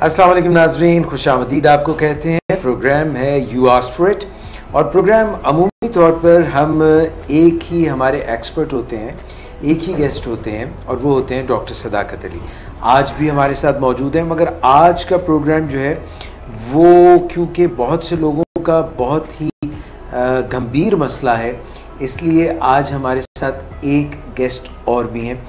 अस्सलाम वालेकुम नाज़रीन, खुशामदीद आपको कहते हैं। प्रोग्राम है यू आस्क्ड फॉर इट और प्रोग्राम अमूमी तौर पर हम एक ही हमारे एक्सपर्ट होते हैं, एक ही गेस्ट होते हैं और वो होते हैं डॉक्टर सदाकत अली। आज भी हमारे साथ मौजूद हैं, मगर आज का प्रोग्राम जो है वो क्योंकि बहुत से लोगों का बहुत ही गंभीर मसला है, इसलिए आज हमारे साथ एक गेस्ट और भी हैं।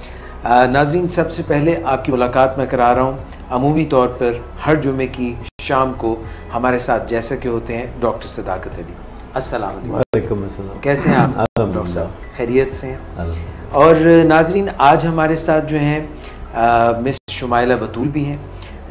नाज़रीन, सबसे पहले आपकी मुलाकात मैं करा रहा हूँ अमूमी तौर पर हर जुमे की शाम को हमारे साथ जैसा कि होते हैं डॉक्टर सदाकत अली। अस्सलाम वालेकुम। कैसे हैं आप डॉक्टर साहब? खैरियत से हैं? और नाज़रीन, आज हमारे साथ जो हैं मिस शुमाइला बतूल भी हैं,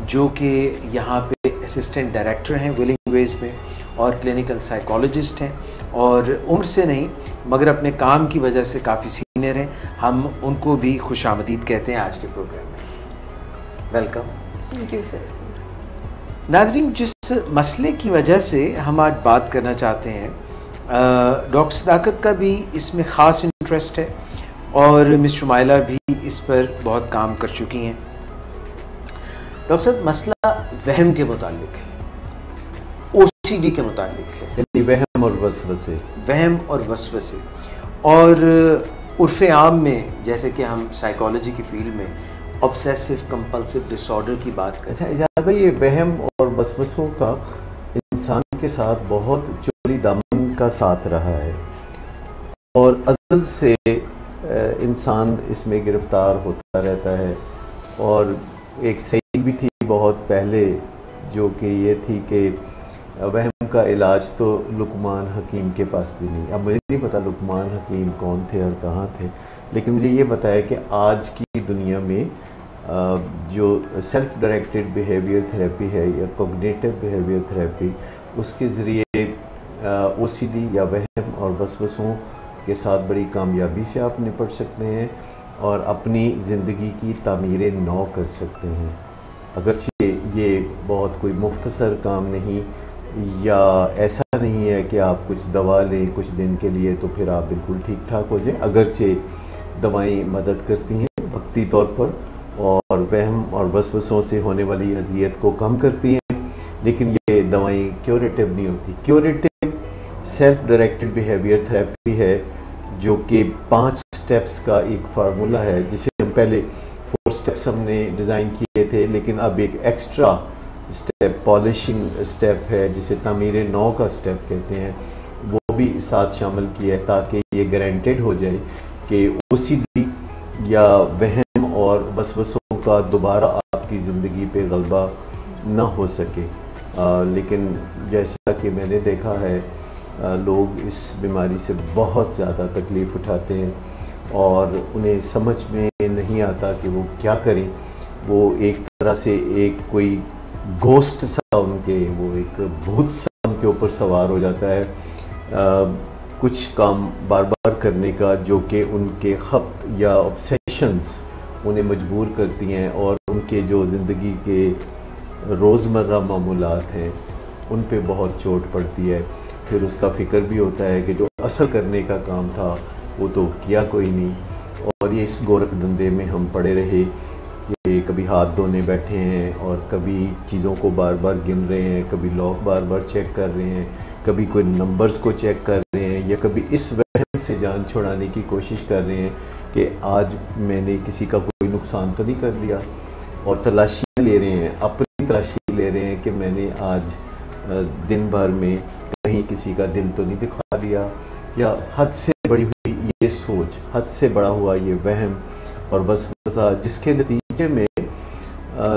जो कि यहाँ पे असिस्टेंट डायरेक्टर हैं विलिंग वेज में और क्लिनिकल साइकोलॉजिस्ट हैं, और उम्र से नहीं मगर अपने काम की वजह से काफ़ी सीनियर हैं। हम उनको भी खुशामदीद कहते हैं आज के प्रोग्राम में। वेलकम। Thank you sir. नाज़रीन, जिस मसले की वजह से हम आज बात करना चाहते हैं, डॉक्टर सदाकत का भी इसमें ख़ास इंटरेस्ट है और मिस शुमाइला भी इस पर बहुत काम कर चुकी हैं। डॉक्टर साहब, मसला वहम के मुतालिक है, OCD के मुतालिक है, वहम और वसवसे। वहम और वसवसे, और उर्फ़े आम में जैसे कि हम साइकोलॉजी की फील्ड में ऑब्सेसिव कंपल्सिव डिसऑर्डर की बात करते हैं। अच्छा भाई, ये वहम और वसवसों का इंसान के साथ बहुत चोरी दामन का साथ रहा है और अज़ल से इंसान इसमें गिरफ्तार होता रहता है। और एक सही भी थी बहुत पहले, जो कि ये थी कि वहम का इलाज तो लुकमान हकीम के पास भी नहीं। अब मुझे नहीं पता लुकमान हकीम कौन थे और कहाँ थे, लेकिन मुझे ये बताया कि आज की दुनिया में जो सेल्फ डायरेक्टेड बिहेवियर थेरेपी है या कॉग्निटिव बिहेवियर थेरेपी, उसके ज़रिए OCD या वहम और वसवसों के साथ बड़ी कामयाबी से आप निपट सकते हैं और अपनी ज़िंदगी की तामीर नौ कर सकते हैं। अगरचे ये बहुत कोई मुख्तसर काम नहीं, या ऐसा नहीं है कि आप कुछ दवा लें कुछ दिन के लिए तो फिर आप बिल्कुल ठीक ठाक हो जाएं। अगरचे दवाएं मदद करती हैं वक्ती तौर पर और वहम और वसवसों से होने वाली अजियत को कम करती हैं, लेकिन ये दवाएं क्योरेटिव नहीं होती। Curative self directed behaviour therapy है, जो कि 5 स्टेप्स का एक फार्मूला है, जिसे हम पहले 4 स्टेप्स हमने डिज़ाइन किए थे, लेकिन अब एक एक्स्ट्रा स्टेप पॉलिशिंग स्टेप है, जिसे तामीर नौ का स्टेप कहते हैं, वो भी साथ शामिल किया है ताकि ये गारंटेड हो जाए कि OCD या वहम और वसवसों का दोबारा आपकी ज़िंदगी पे गलबा ना हो सके। लेकिन जैसा कि मैंने देखा है, लोग इस बीमारी से बहुत ज़्यादा तकलीफ़ उठाते हैं और उन्हें समझ में नहीं आता कि वो क्या करें। वो एक तरह से एक कोई घोस्ट सा उनके, वो एक भूत सा उनके ऊपर सवार हो जाता है, कुछ काम बार बार करने का, जो कि उनके खप्त या ऑब्सेशंस उन्हें मजबूर करती हैं और उनके जो ज़िंदगी के रोज़मर्रा मामूलात हैं उन पे बहुत चोट पड़ती है। फिर उसका फ़िक्र भी होता है कि जो असल करने का काम था वो तो किया कोई नहीं, और ये इस गोरख धंधे में हम पड़े रहे कि कभी हाथ धोने बैठे हैं और कभी चीज़ों को बार बार गिन रहे हैं, कभी लॉक बार बार चेक कर रहे हैं, कभी कोई नंबर्स को चेक कर रहे हैं, या कभी इस वहम से जान छुड़ाने की कोशिश कर रहे हैं कि आज मैंने किसी का कोई नुकसान तो नहीं कर दिया, और तलाशी ले रहे हैं, अपनी तलाशी ले रहे हैं कि मैंने आज दिन भर में कहीं किसी का दिल तो नहीं दिखा दिया, या हद से बड़ी हुई ये सोच, हद से बड़ा हुआ ये वहम और वसवसा, जिसके नतीजे में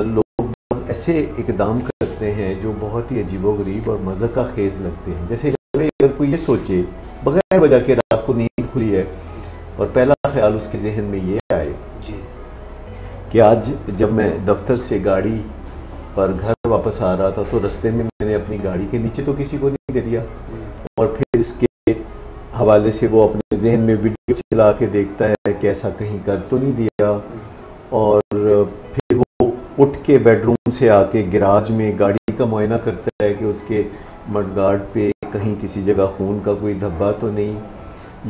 लोग ऐसे इकदाम करते हैं जो बहुत ही अजीबोगरीब और मज़ा का खेज लगते हैं। जैसे अगर कोई ये सोचे बगैर वजह के रात को नींद खुली है और पहला ख्याल उसके जहन में ये आए कि आज जब मैं दफ्तर से गाड़ी पर घर वापस आ रहा था तो रास्ते में मैंने अपनी गाड़ी के नीचे तो किसी को नहीं दे दिया, और फिर इसके हवाले से वो अपने जहन में वीडियो चला के देखता है कि ऐसा कहीं कर तो नहीं दिया, और फिर वो उठ के बेडरूम से आके गैराज में गाड़ी का मुआयना करता है कि उसके मडगार्ड पे कहीं किसी जगह खून का कोई धब्बा तो नहीं,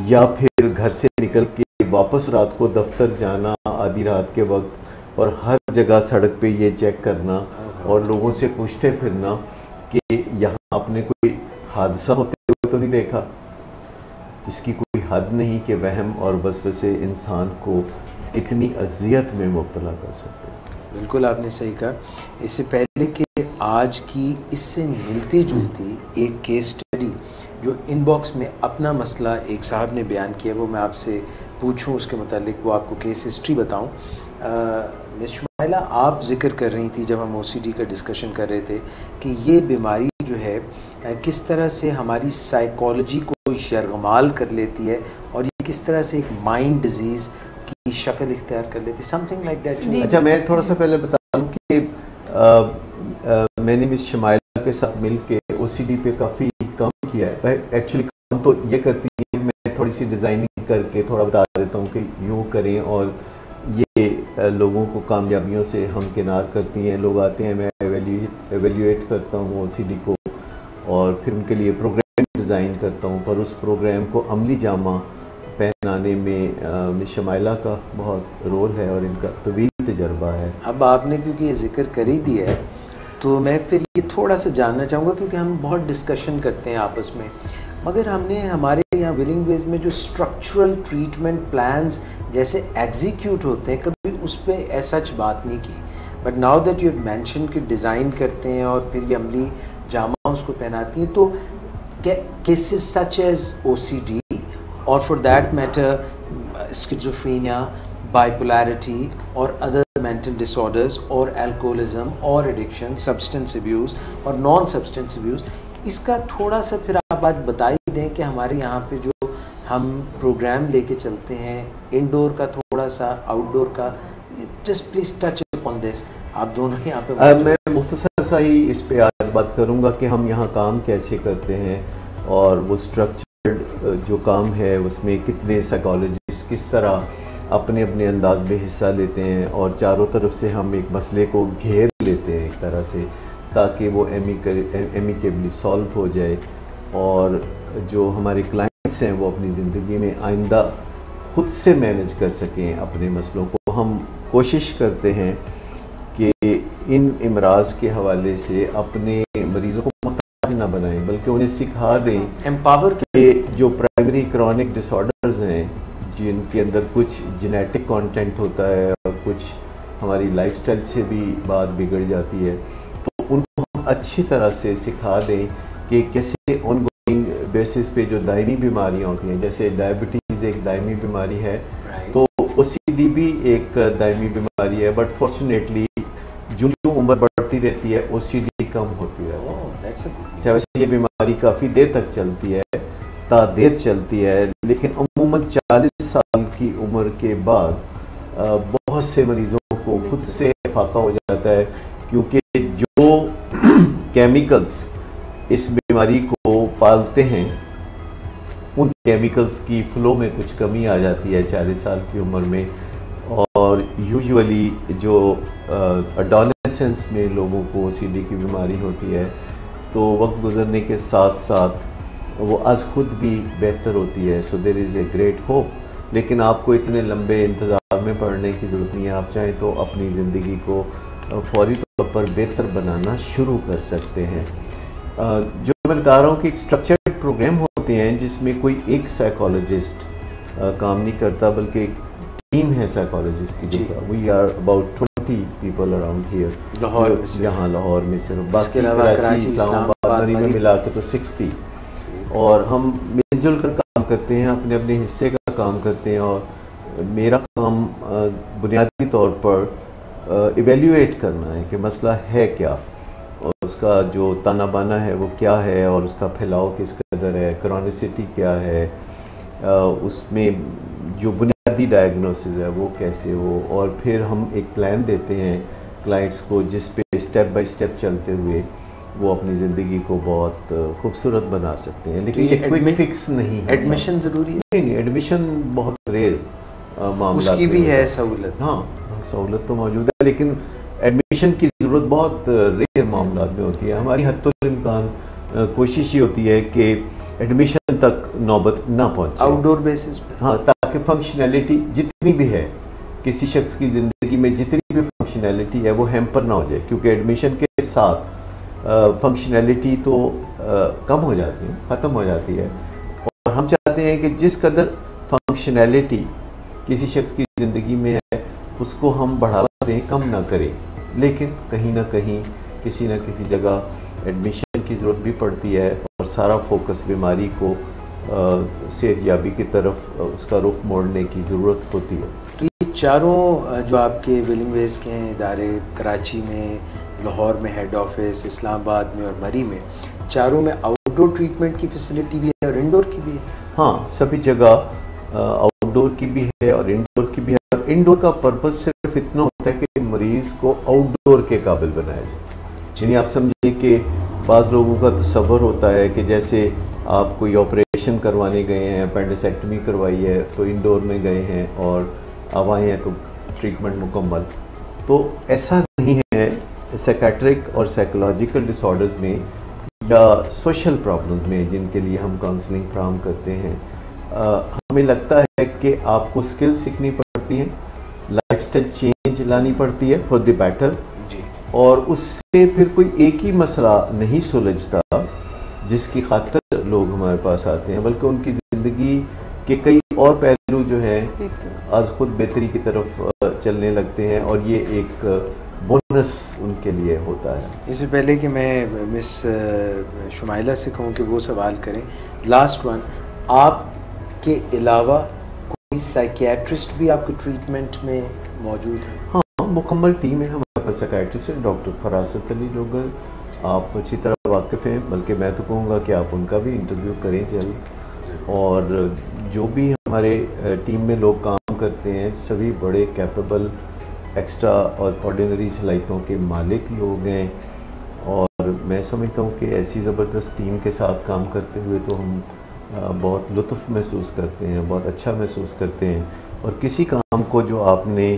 या फिर घर से निकल के वापस रात को दफ्तर जाना आधी रात के वक्त और हर जगह सड़क पे ये चेक करना और लोगों से पूछते फिरना कि यहाँ आपने कोई हादसा होते हुए तो नहीं देखा। इसकी कोई हद नहीं कि वहम और वसवसे इंसान को इतनी अजियत में मुब्तला कर सकते हैं। बिल्कुल आपने सही कहा। इससे पहले कि आज की इससे मिलती जुलती एक केस स्टडी जो इनबॉक्स में अपना मसला एक साहब ने बयान किया, वो मैं आपसे पूछूं उसके मुतालिक, वो आपको केस हिस्ट्री बताऊं। मिस शुमाइला, आप जिक्र कर रही थी जब हम ओसीडी का डिस्कशन कर रहे थे कि ये बीमारी जो है किस तरह से हमारी साइकोलॉजी को यरगमाल कर लेती है और ये किस तरह से एक माइंड डिजीज़ की शक्ल इख्तियार कर लेती है, समथिंग लाइक दैट। अच्छा, मैं थोड़ा सा पहले बता दूं कि मैंने मिस शुमाइला के साथ मिल के ओसीडी पे काफ़ी काम किया है। एक्चुअली काम तो ये करती है, मैं थोड़ी सी डिज़ाइनिंग करके थोड़ा बता देता हूँ कि यूँ करें, और ये लोगों को कामयाबियों से हमकिनार करती हैं। लोग आते हैं, मैं एवेल्यूएट करता हूँ ओसीडी को और फिर उनके लिए प्रोग्राम डिज़ाइन करता हूँ, पर उस प्रोग्राम को अमली जामा पहनाने में मिस शुमाइला का बहुत रोल है और इनका तवील तजर्बा है। अब आपने क्योंकि ये जिक्र कर ही दिया है तो मैं फिर ये थोड़ा सा जानना चाहूँगा, क्योंकि हम बहुत डिस्कशन करते हैं आपस में, मगर हमने हमारे यहाँ विलिंग वेज में जो स्ट्रक्चरल ट्रीटमेंट प्लान्स जैसे एग्जीक्यूट होते हैं कभी उस पर ऐसा बात नहीं की। But now that you have mention कि डिज़ाइन करते हैं और फिर ये अमली जामा उसको पहनाती हैं, तो केसेस सच एज ओसीडी और for that matter schizophrenia, bipolarity और अदर मेंटल डिसऑर्डर्स और अल्कोहलिज्म और एडिक्शन, सब्सटेंस अब्यूज़ और नॉन सब्सटेंस अब्यूज़, इसका थोड़ा सा फिर आप बात बता ही दें कि हमारे यहाँ पे जो हम प्रोग्राम लेके चलते हैं, इंडोर का थोड़ा सा, आउटडोर का, just please touch upon this. आप दोनों यहाँ पे मैं मुख्तसर सा ही इस पे आज बात करूँगा कि हम यहाँ काम कैसे करते हैं और वो स्ट्रक्चर्ड जो काम है उसमें कितने साइकोलॉजिस्ट किस तरह अपने अपने अंदाज में हिस्सा लेते हैं और चारों तरफ से हम एक मसले को घेर लेते हैं एक तरह से, ताकि वो एमिकेबली सॉल्व हो जाए और जो हमारे क्लाइंट्स हैं वो अपनी ज़िंदगी में आइंदा खुद से मैनेज कर सकें अपने मसलों को। हम कोशिश करते हैं कि इन इमराज के हवाले से अपने मरीज़ों को मुहताज ना बनाएं, बल्कि उन्हें सिखा दें, एम्पावर कि जो प्राइमरी क्रॉनिक डिसऑर्डर्स हैं जिनके अंदर कुछ जेनेटिक कंटेंट होता है और कुछ हमारी लाइफस्टाइल से भी बात बिगड़ जाती है, तो उनको हम अच्छी तरह से सिखा दें कि कैसे ऑनगोइंग बेसिस पे जो दायमी बीमारियां होती हैं, जैसे डायबिटीज़ एक दायमी बीमारी है, तो ओसीडी भी एक दायमी बीमारी है, बट फॉर्चुनेटली जो उम्र बढ़ती रहती है ओसीडी कम होती है। वैसे ये बीमारी काफ़ी देर तक चलती है, देर चलती है, लेकिन अमूमन 40 साल की उम्र के बाद बहुत से मरीज़ों को खुद से फाका हो जाता है, क्योंकि जो केमिकल्स इस बीमारी को पालते हैं उन केमिकल्स की फ्लो में कुछ कमी आ जाती है 40 साल की उम्र में, और यूजुअली जो एडोलेसेंस में लोगों को ओसीडी की बीमारी होती है, तो वक्त गुजरने के साथ साथ वो आज खुद भी बेहतर होती है। So there is a great hope, लेकिन आपको इतने लंबे इंतज़ार में पड़ने की ज़रूरत नहीं है। आप चाहें तो अपनी ज़िंदगी को फौरी तौर पर बेहतर बनाना शुरू कर सकते हैं। जो मैं बता रहा हूँ कि एक स्ट्रक्चर्ड प्रोग्राम होते हैं जिसमें कोई एक साइकोलॉजिस्ट काम नहीं करता, बल्कि एक टीम है साइकोलॉजिस्ट की। We are about 20 people around here, यहाँ लाहौर में सिर्फ, बाकी कराची, इस्लामाबाद में मिला के तो 60, और हम मिलजुल कर काम करते हैं, अपने अपने हिस्से का काम करते हैं। और मेरा काम बुनियादी तौर पर इवेल्यूएट करना है कि मसला है क्या और उसका जो ताना बाना है वो क्या है और उसका फैलाव किस कदर है, क्रॉनिसिटी क्या है, उसमें जो बुनियादी डायग्नोसिस है वो कैसे हो, और फिर हम एक प्लान देते हैं क्लाइंट्स को जिस पे स्टेप बाय स्टेप चलते हुए वो अपनी ज़िंदगी को बहुत खूबसूरत बना सकते हैं। लेकिन ये क्विक फिक्स नहीं है। एडमिशन ज़रूरी है? नहीं, एडमिशन बहुत रेयर मामला, उसकी भी है सहूलत। हाँ, सहूलत तो मौजूद है, लेकिन एडमिशन की ज़रूरत बहुत रेयर मामला में होती है। हमारी हद्दुल इम्कान कोशिश ही होती है कि एडमिशन तक नौबत ना पहुँचे, आउटडोर बेसिस पे। हाँ, ताकि फंक्शनैलिटी जितनी भी है किसी शख्स की ज़िंदगी में जितनी भी फंक्शनैलिटी है वो हैम्पर ना हो जाए, क्योंकि एडमिशन के साथ फंक्शनैलिटी तो कम हो जाती है, ख़त्म हो जाती है। और हम चाहते हैं कि जिस कदर फंक्शनैलिटी किसी शख्स की ज़िंदगी में है उसको हम बढ़ावा दें, कम ना करें। लेकिन कहीं ना कहीं किसी न किसी जगह एडमिशन की ज़रूरत भी पड़ती है और सारा फोकस बीमारी को सेहतयाबी की तरफ उसका रुख मोड़ने की ज़रूरत होती है। तो ये चारों जो आपके विलिंग वेज के हैं इदारे, कराची में, लाहौर में हेड ऑफिस, इस्लामाबाद में और मरी में, चारों में आउटडोर ट्रीटमेंट की फैसिलिटी भी है और इंडोर की भी है? हाँ, सभी जगह आउटडोर की भी है और इंडोर की भी है। और इंडोर का पर्पज़ सिर्फ इतना होता है कि मरीज़ को आउटडोर के काबिल बनाया जाए। यानी आप समझिए कि बाज़ लोगों का तसव्वुर होता है कि जैसे आप कोई ऑपरेशन करवाने गए हैं, अपेंडिसेक्टमी करवाई है तो इंडोर में गए हैं और अब आए हैं तो ट्रीटमेंट मुकम्मल। तो ऐसा नहीं है। साइकेट्रिक और साइकोलॉजिकल डिसऑर्डर्स में या सोशल प्रॉब्लम्स में जिनके लिए हम काउंसलिंग फ्राहम करते हैं, हमें लगता है कि आपको स्किल सीखनी पड़ती है, लाइफस्टाइल चेंज लानी पड़ती है फॉर द बेटर, और उससे फिर कोई एक ही मसला नहीं सुलझता जिसकी खातिर लोग हमारे पास आते हैं, बल्कि उनकी ज़िंदगी के कई और पहलू जो हैं आज खुद बेहतरी की तरफ चलने लगते हैं और ये एक बोनस उनके लिए होता है। इससे पहले कि मैं मिस शुमाइला से कहूँ कि वो सवाल करें, लास्ट वन, आपके अलावा कोई साइकियाट्रिस्ट भी आपके ट्रीटमेंट में मौजूद है? हाँ, मुकम्मल टीम है हमारे पास। साइकियाट्रिस्ट है डॉक्टर फरासत अली जोगर, आप अच्छी तरह वाकिफ़ हैं, बल्कि मैं तो कहूँगा कि आप उनका भी इंटरव्यू करें जल्द। और जो भी हमारे टीम में लोग काम करते हैं सभी बड़े कैपेबल, एक्स्ट्रा और ऑर्डिनरी सलाहियतों के मालिक लोग हैं, और मैं समझता हूँ कि ऐसी ज़बरदस्त टीम के साथ काम करते हुए तो हम बहुत लुत्फ़ महसूस करते हैं, बहुत अच्छा महसूस करते हैं। और किसी काम को जो आपने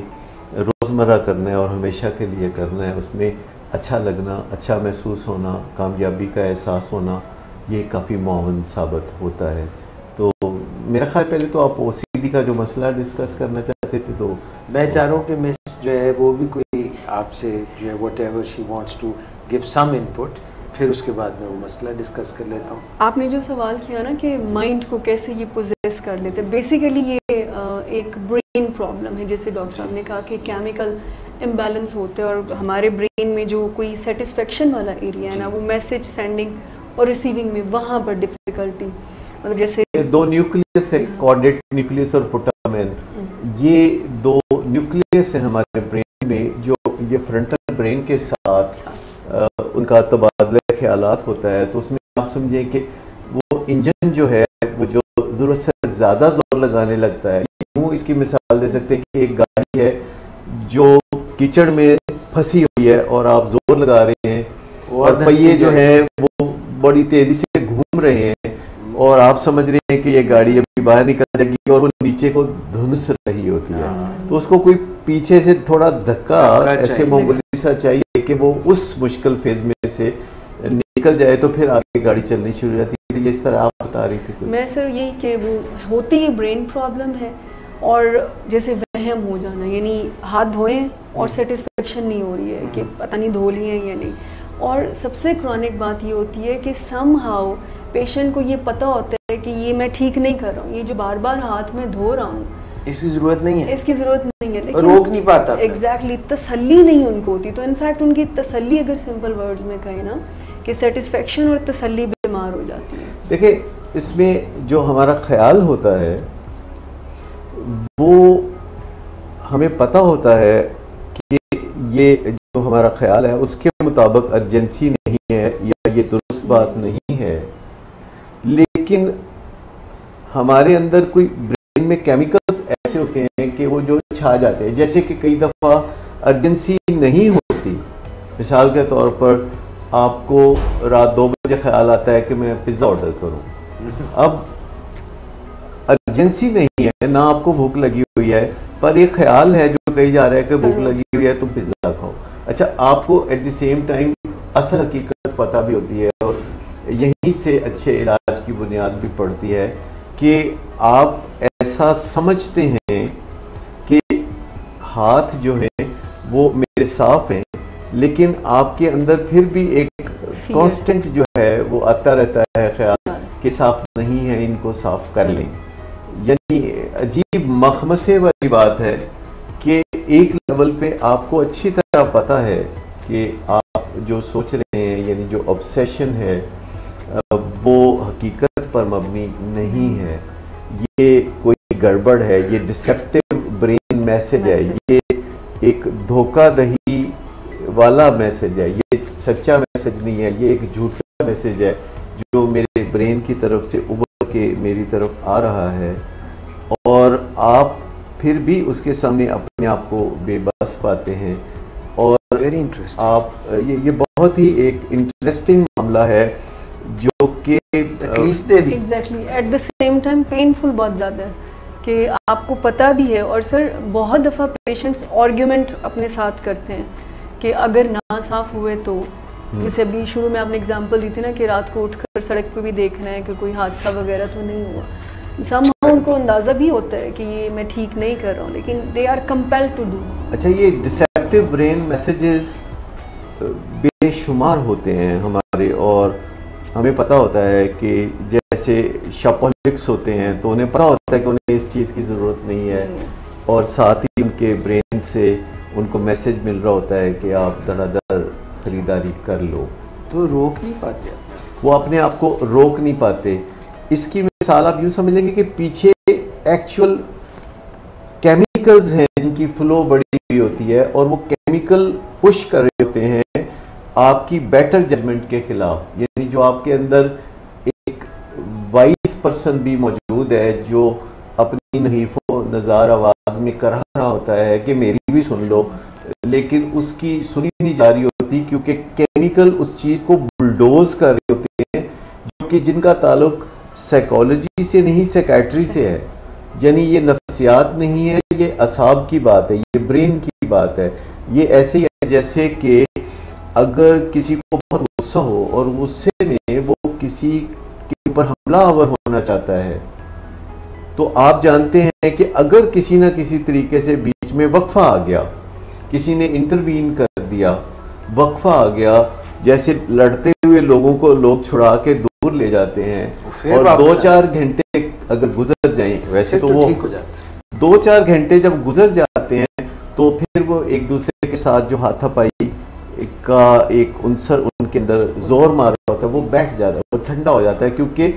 रोज़मर्रा करना है और हमेशा के लिए करना है, उसमें अच्छा लगना, अच्छा महसूस होना, कामयाबी का एहसास होना, ये काफ़ी मुआवन साबित होता है। तो मेरा ख्याल पहले तो आप OCD का जो मसला डिस्कस करना चाहते थे, तो मैं चाह रहा हूँ कि मिस जो है वो भी कोई आपसे जो है whatever she wants to give some input, फिर उसके बाद मैं वो मसला डिस्कस कर लेता हूँ। आपने जो सवाल किया ना कि माइंड को कैसे ये पोजेस कर लेते, बेसिकली ये एक ब्रेन प्रॉब्लम है। जैसे डॉक्टर साहब ने कहा कि केमिकल इम्बैलेंस होते हैं और हमारे ब्रेन में जो कोई सेटिस्फेक्शन वाला एरिया है ना, वो मैसेज सेंडिंग और रिसीविंग में वहाँ पर डिफ़िकल्टी, मतलब जैसे दो न्यूक्लियस है, कॉर्डेट न्यूक्लियस और पुटामेन, ये दो न्यूक्लियस है हमारे ब्रेन में, जो ये फ्रंटल ब्रेन के साथ उनका तबादला ख्यालात होता है। तो उसमें आप समझें कि वो इंजन जो है वो जो ज़रूरत से ज़्यादा जोर लगाने लगता है। यूँ इसकी मिसाल दे सकते हैं कि एक गाड़ी है जो कीचड़ में फंसी हुई है और आप जोर लगा रहे हैं और पहिए जो है वो बड़ी तेज़ी से घूम रहे हैं और आप समझ रहे हैं कि ये गाड़ी अभी बाहर निकल जाएगी और वो नीचे को धुंस रही होती है। तो उसको कोई पीछे से थोड़ा धक्का ऐसे मामूली सा चाहिए कि वो उस मुश्किल फेज में से निकल जाए, तो फिर आगे गाड़ी चलनी शुरू हो जाती है। इस तरह आप बता रही थी। मैं सर यही कि वो होती है ब्रेन प्रॉब्लम है, और जैसे वहम हो जाना, यानी हाथ धोएं और सेटिस्फेक्शन नहीं हो रही है कि पता नहीं धो लिए हैं या नहीं। और सबसे क्रॉनिक बात ये होती है कि सम हाउ पेशेंट को ये पता होता है कि ये मैं ठीक नहीं कर रहा हूँ, ये जो बार बार हाथ में धो रहा हूँ इसकी ज़रूरत नहीं है, इसकी ज़रूरत नहीं है, लेकिन रोक नहीं पाता। एग्जैक्टली तसल्ली नहीं उनको होती। तो इनफैक्ट उनकी तसल्ली, अगर सिंपल वर्ड्स में कहें ना, कि सेटिस्फेक्शन और तसल्ली बीमार हो जाती है। देखिए, इसमें जो हमारा ख्याल होता है वो हमें पता होता है कि ये जो हमारा ख्याल है उसके मुताबिक अर्जेंसी नहीं है या ये दुरुस्त बात नहीं है, लेकिन हमारे अंदर कोई ब्रेन में केमिकल्स ऐसे होते हैं कि वो जो छा जाते हैं। जैसे कि कई दफ़ा अर्जेंसी नहीं होती, मिसाल के तौर पर आपको रात 2 बजे ख्याल आता है कि मैं पिज़्ज़ा ऑर्डर करूं। अब अर्जेंसी नहीं है, ना आपको भूख लगी हुई है, पर ये ख्याल है जो कही जा रहा है कि भूख लगी हुई है तुम पिज़्ज़ा खाओ। अच्छा, आपको एट द सेम टाइम असल हकीकत पता भी होती है, और यहीं से अच्छे इलाज की बुनियाद भी पड़ती है कि आप ऐसा समझते हैं कि हाथ जो है वो मेरे साफ हैं, लेकिन आपके अंदर फिर भी एक कांस्टेंट जो है वो आता रहता है ख्याल कि साफ नहीं है, इनको साफ कर लें। यानी अजीब मखमसे वाली बात है कि एक लेवल पे आपको अच्छी तरह पता है कि आप जो सोच रहे हैं, यानी जो ऑब्सेशन है वो हकीकत पर मबनी नहीं है, ये कोई गड़बड़ है, ये डिसेप्टिव ब्रेन मैसेज है, ये एक धोखाधड़ी वाला मैसेज है, ये सच्चा मैसेज नहीं है, ये एक झूठा मैसेज है जो मेरे ब्रेन की तरफ से उभर के मेरी तरफ आ रहा है, और आप फिर भी उसके सामने अपने आप को बेबस पाते हैं। और आप ये बहुत ही एक इंटरेस्टिंग मामला है जो कि exactly at the same time painful बहुत ज़्यादा है कि आपको पता भी है। और सर बहुत दफ़ा पेशेंट्स आर्ग्यूमेंट अपने साथ करते हैं कि अगर ना साफ हुए तो, जैसे अभी शुरू में आपने एग्जांपल दी थी ना कि रात को उठकर सड़क पे भी देखना है कि कोई हादसा वगैरह तो नहीं हुआ। somehow उनको अंदाज़ा भी होता है कि ये मैं ठीक नहीं कर रहा हूँ, लेकिन they are compelled to do. अच्छा, ये डिसेप्टिव ब्रेन मैसेजेस बेशुमार होते हैं हमारे, और हमें पता होता है कि जैसे शॉपहॉलिक्स होते हैं तो उन्हें पता होता है कि उन्हें इस चीज़ की ज़रूरत नहीं है, और साथ ही उनके ब्रेन से उनको मैसेज मिल रहा होता है कि आप धड़ाधड़ खरीदारी कर लो, तो रोक नहीं पाते, वो अपने आप को रोक नहीं पाते। इसकी मिसाल आप यूँ समझ लेंगे कि पीछे एक्चुअल केमिकल्स हैं जिनकी फ्लो बढ़ी हुई होती है, और वो केमिकल पुश कर रहे होते हैं आपकी बेटर जजमेंट के खिलाफ। यानी जो आपके अंदर एक वाइज पर्सन भी मौजूद है जो अपनी नहीफो नज़ार आवाज़ में कह रहा होता है कि मेरी भी सुन लो, लेकिन उसकी सुनी नहीं जा रही होती क्योंकि केमिकल उस चीज़ को बुलडोज कर रहे होते हैं, जो कि जिनका ताल्लुक साइकोलॉजी से नहीं साइकेट्री से है। यानी ये नफ्सियात नहीं है, ये असाब की बात है, ये ब्रेन की बात है। ये ऐसे ही है जैसे कि अगर किसी को बहुत गुस्सा हो और गुस्से में वो किसी के ऊपर हमलावर होना चाहता है, तो आप जानते हैं कि अगर किसी ना किसी तरीके से बीच में वक्फा आ गया, किसी ने इंटरवीन कर दिया, वक्फा आ गया, जैसे लड़ते हुए लोगों को लोग छुड़ा के दूर ले जाते हैं, और 2-4 घंटे अगर गुजर जाएं, वैसे तो वो 2-4 घंटे जब गुजर जाते हैं तो फिर वो एक दूसरे के साथ जो हाथापाई का एक उनसर उनके अंदर जोर मार रहा होता है वो बैठ जाता है, वो ठंडा हो जाता है, क्योंकि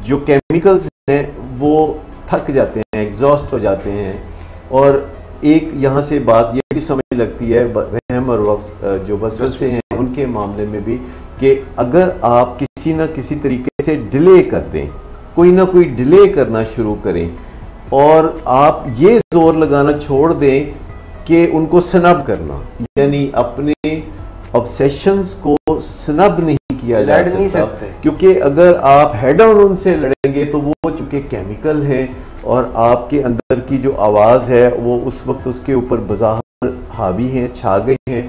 जो केमिकल्स हैं वो थक जाते हैं, एग्जॉस्ट हो जाते हैं। और एक यहाँ से बात ये भी समझ लगती है वहम और जो वसवसे हैं उनके मामले में भी, कि अगर आप किसी न किसी तरीके से डिले कर दें, कोई ना कोई डिले करना शुरू करें, और आप ये जोर लगाना छोड़ दें कि उनको स्नब करना, यानी अपने ऑब्सेशंस को स्नब नहीं किया जा सकता, क्योंकि अगर आप हेड ऑन उनसे लड़ेंगे तो वो चूंकि केमिकल है और आपके अंदर की जो आवाज़ है वो उस वक्त उसके ऊपर बज़ाहिर हावी है, छा गई है,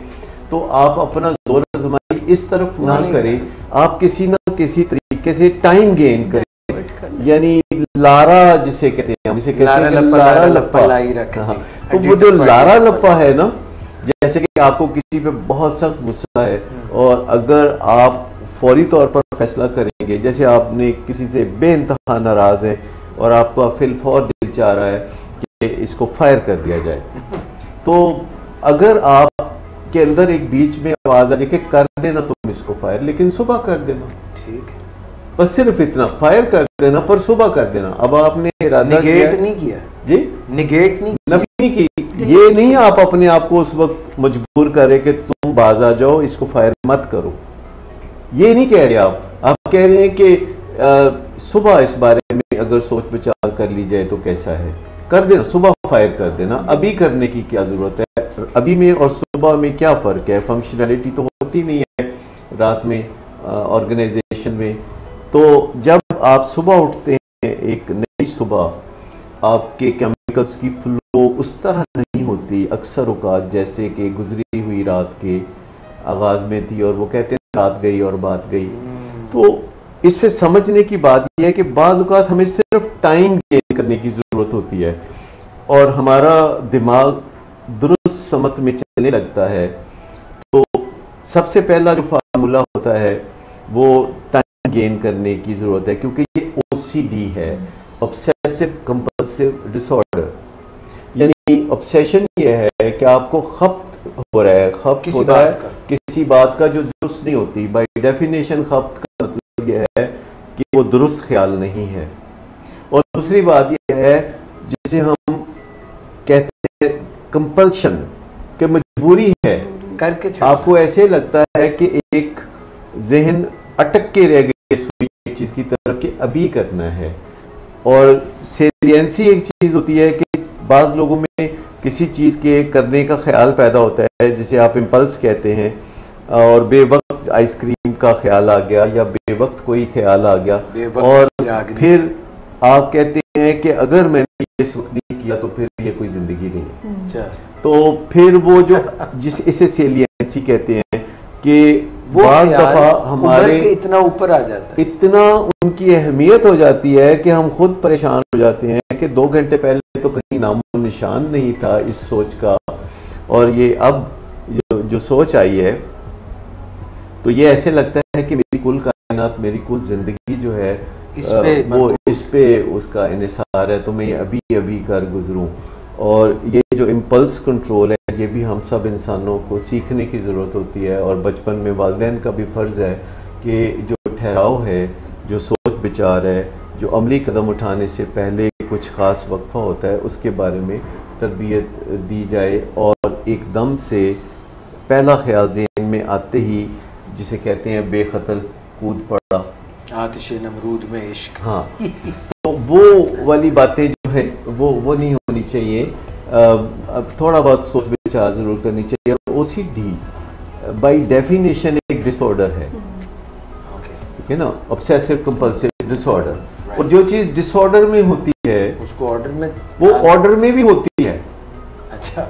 तो आप अपना जोर आजमाई इस तरफ ना करें, आप किसी ना किसी तरीके से टाइम गेन करें। यानी लारा जिसे कहते हैं, जिसे कहते हैं लारा लप्पा, तो वो जो लारा लप्पा है ना, जैसे कि आपको किसी पे बहुत सख्त गुस्सा है और अगर आप फौरी तौर पर फैसला करेंगे, जैसे आपने किसी से बेइंतहा नाराज है और आपका फिलफौर दिल चाह रहा है कि इसको फायर कर दिया जाए, तो अगर आप के अंदर एक बीच में आवाज आ जाए कि कर देना तुम इसको फायर, लेकिन सुबह कर देना, ठीक है, बस सिर्फ इतना, फायर कर देना पर सुबह कर देना। अब आपने इरादा निगेट नहीं किया जी, निगेट नहीं, नफी की, ये नहीं आप अपने आप को उस वक्त मजबूर करें कि तुम बाज आ जाओ, इसको फायर मत करो, ये नहीं कह रहे आप कह रहे हैं कि सुबह इस बारे में अगर सोच विचार कर ली जाए तो कैसा है, कर देना, सुबह फायर कर देना। अभी करने की क्या जरूरत है, अभी में और सुबह में क्या फर्क है, फंक्शनैलिटी तो होती नहीं है रात में ऑर्गेनाइजेशन में। तो जब आप सुबह उठते हैं, एक नई सुबह, आपके केमिकल्स की फ्लो उस तरह नहीं होती अक्सर औकात जैसे कि गुजरी हुई रात के आगाज में थी, और वो कहते हैं रात गई और बात गई। तो इससे समझने की बात यह है कि बाज़ औक़ात हमें सिर्फ टाइम गेन करने की ज़रूरत होती है, और हमारा दिमाग दुरुस्त समत में चलने लगता है तो सबसे पहला जो फार्मूला होता है वो टाइम गेन करने की ज़रूरत है, क्योंकि ये OCD है, ऑब्सेसिव कंपल्सिव डिसऑर्डर। यानी ऑब्सेशन ये है कि आपको खप्त हो रहा है, खप्त होता है किसी बात का जो दुरुस्त नहीं होती। बाय डेफिनेशन खप्त का मतलब ये है कि वो दुरुस्त ख्याल नहीं है। और दूसरी बात ये है जिसे हम कहते हैं कंपल्शन, कि मजबूरी है करके आपको ऐसे लगता है कि एक जहन अटक के रह गए एक चीज की तरफ कि अभी करना है। और सेलियंसी एक चीज होती है कि बाज़ लोगों में किसी चीज के करने का ख्याल पैदा होता है जिसे आप इम्पल्स कहते हैं, और बेवक्त आइसक्रीम का ख्याल आ गया या बेवक्त कोई ख्याल आ गया, और फिर आप कहते हैं कि अगर मैंने इस वक्त नहीं किया तो फिर ये कोई जिंदगी नहीं है। तो फिर वो जो जिस इसे सेलियंसी कहते हैं कि वो दफा हमारे इतना ऊपर आ जाता है, इतना उनकी अहमियत हो जाती है कि हम खुद परेशान हो जाते हैं कि 2 घंटे पहले तो कहीं नामो निशान नहीं था इस सोच का, और ये अब जो सोच आई है तो ये ऐसे लगता है कि मेरी कुल कायनात, मेरी कुल जिंदगी जो है इस पे उसका इन्हिसार है, तो मैं अभी अभी कर गुजरूं। और ये जो इम्पल्स कंट्रोल है ये भी हम सब इंसानों को सीखने की ज़रूरत होती है। और बचपन में वालिदैन का भी फ़र्ज़ है कि जो ठहराव है, जो सोच विचार है, जो अमली कदम उठाने से पहले कुछ ख़ास वक्फा होता है, उसके बारे में तरबियत दी जाए। और एकदम से पहला ख्याल ज़हन में आते ही, जिसे कहते हैं बेखतल कूद पड़ा, आतिश नमरूद में इश्क, हाँ, तो वो वाली बातें जो है वो नहीं होनी चाहिए। अब थोड़ा बहुत सोच विचार जरूर करनी चाहिए। OCD बाय डेफिनेशन एक डिसऑर्डर है, ठीक है ना, ऑब्सेसिव कंपल्सिव डिसऑर्डर। और जो चीज डिसऑर्डर में होती है उसको ऑर्डर में, वो ऑर्डर में भी होती है। अच्छा,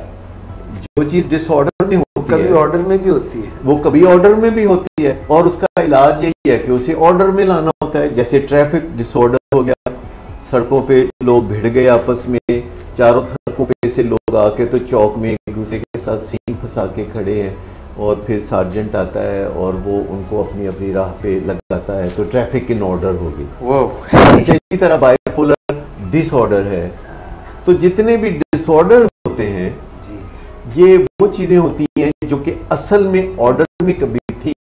जो चीज डिसऑर्डर में होती कभी ऑर्डर में भी होती है, वो कभी ऑर्डर में भी होती है। और उसका इलाज यही है कि उसे ऑर्डर में लाना होता है। जैसे ट्रैफिक डिसऑर्डर हो गया, सड़कों पे लोग भिड़ गए आपस में, चारों सड़कों पे से लोग आके तो चौक में एक दूसरे के साथ सींग फंसा के खड़े हैं, और फिर सार्जेंट आता है और वो उनको अपनी अपनी राह पे लगाता है, तो ट्रैफिक इन ऑर्डर होगी। इसी तरह बाइपोलर डिसऑर्डर है। तो जितने भी डिसऑर्डर होते हैं ये वो चीज़ें होती हैं जो कि असल में ऑर्डर में कभी थी,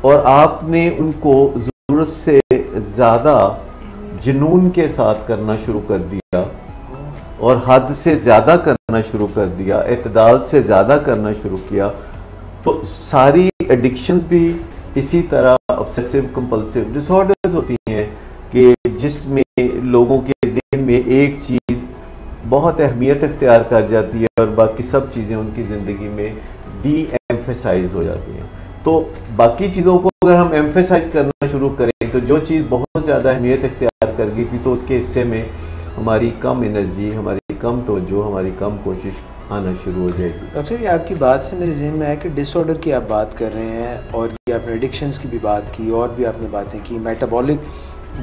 और आपने उनको ज़रूरत से ज़्यादा जुनून के साथ करना शुरू कर दिया, और हद से ज़्यादा करना शुरू कर दिया, एतदाल से ज़्यादा करना शुरू किया। तो सारी एडिक्शंस भी इसी तरह ऑब्सेसिव कंपल्सिव डिसऑर्डर्स होती हैं कि जिसमें लोगों के ज़हन में एक चीज़ बहुत अहमियत इख्तियार कर जाती है और बाकी सब चीज़ें उनकी ज़िंदगी में डी एम्फेसाइज हो जाती हैं। तो बाकी चीज़ों को अगर हम एम्फेसाइज करना शुरू करें तो जो चीज़ बहुत ज़्यादा अहमियत इख्तियार कर गई थी तो उसके हिस्से में हमारी कम एनर्जी, हमारी कम तवज्जो, हमारी कम कोशिश आना शुरू हो जाएगी। डॉक्टर साहब, ये आपकी बात से मेरे जहन में आया कि डिसऑर्डर की आप बात कर रहे हैं, और ये आपने एडिक्शंस की भी बात की, और भी आपने बातें की, मेटाबॉलिक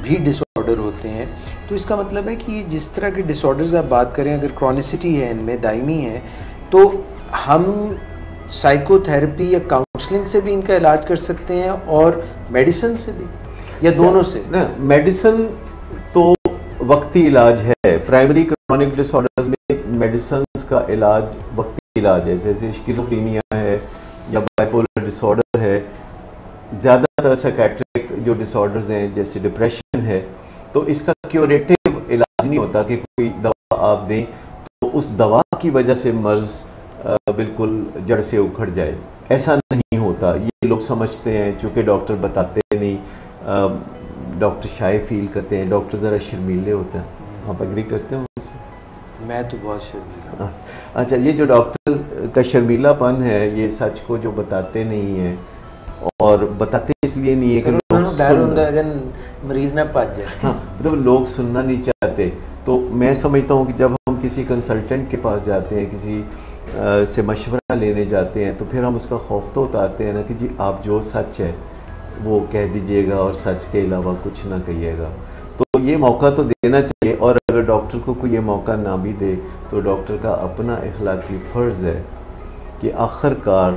भी डिसऑर्डर होते हैं। तो इसका मतलब है कि जिस तरह के डिसऑर्डर्स आप बात करें, अगर क्रॉनिसिटी है इनमें, दायमी है, तो हम साइकोथेरेपी या काउंसलिंग से भी इनका इलाज कर सकते हैं और मेडिसिन से भी, या दोनों से? ना, मेडिसिन तो वक्ती इलाज है। प्राइमरी क्रॉनिक डिसऑर्डर्स में मेडिसिन का इलाज वक्ती इलाज है, जैसे शिज़ोफ्रेनिया है या बाइपोलर डिसऑर्डर है। ज़्यादातर साइकेट्रिक जो डिसऑर्डर्स हैं जैसे डिप्रेशन है, तो इसका क्यूरेटिव इलाज नहीं होता कि कोई दवा आप दें तो उस दवा की वजह से मर्ज़ बिल्कुल जड़ से उखड़ जाए, ऐसा नहीं होता। ये लोग समझते हैं, चूँकि डॉक्टर बताते नहीं, डॉक्टर शाय फील करते हैं, डॉक्टर ज़रा शर्मीले होते हैं। आप एग्री करते हैं उससे? मैं तो बहुत शर्मीला। अच्छा, ये जो डॉक्टर का शर्मीलापन है ये सच को जो बताते नहीं हैं, और बताते इसलिए नहीं है कि मरीज ना पच जाए। हाँ, मतलब लोग सुनना नहीं चाहते। तो मैं समझता हूँ कि जब हम किसी कंसल्टेंट के पास जाते हैं, किसी से मशवरा लेने जाते हैं, तो फिर हम उसका खौफ तो उतारते हैं ना कि जी आप जो सच है वो कह दीजिएगा और सच के अलावा कुछ ना कहिएगा। तो ये मौका तो देना चाहिए, और अगर डॉक्टर को कोई ये मौका ना भी दे तो डॉक्टर का अपना इखलाकी फ़र्ज़ है कि आखिरकार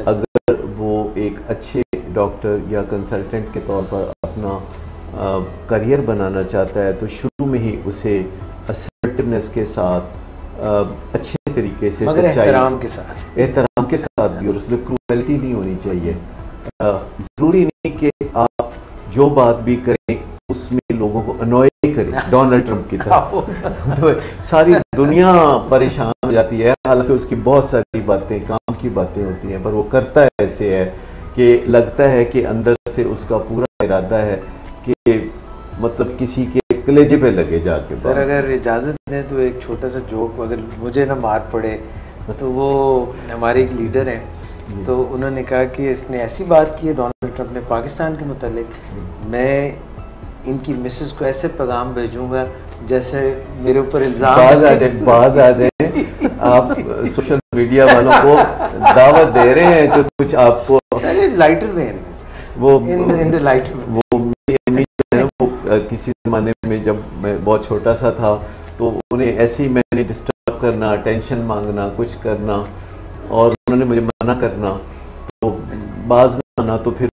अगर वो एक अच्छे डॉक्टर या कंसल्टेंट के तौर पर अपना करियर बनाना चाहता है तो शुरू में ही उसे असर्टिवनेस के साथ अच्छे तरीके से, मगर एहतराम के साथ भी, और उसमें क्रूएलिटी नहीं होनी चाहिए। ज़रूरी नहीं कि आप जो बात भी करें उसमें लोगों को अनॉय करें डोनाल्ड ट्रंप की तरह। तो सारी दुनिया परेशान हो जाती है, हालांकि उसकी बहुत सारी बातें काम की बातें होती हैं, पर वो करता ऐसे है कि लगता है कि अंदर से उसका पूरा इरादा है कि मतलब किसी के कलेजे पे लगे जाके। सर अगर इजाज़त दें तो एक छोटा सा जोक, अगर मुझे ना मार पड़े तो वो हमारे एक लीडर हैं, तो उन्होंने कहा कि इसने ऐसी बात की है डोनाल्ड ट्रंप ने पाकिस्तान के मुतालिक, मैं इनकी मिसेस को ऐसे पैगाम भेजूंगा जैसे मेरे ऊपर इल्ज़ाम बाद आ जाए आप सोशल मीडिया वालों को दावत दे रहे हैं कि कुछ आपको लाइटर में वो इन द लाइटर वो किसी ज़माने में जब मैं बहुत छोटा सा था तो उन्हें ऐसे ही मैंने डिस्टर्ब करना, टेंशन मांगना, कुछ करना, और उन्होंने मुझे मना करना, तो बाज ना आना, तो फिर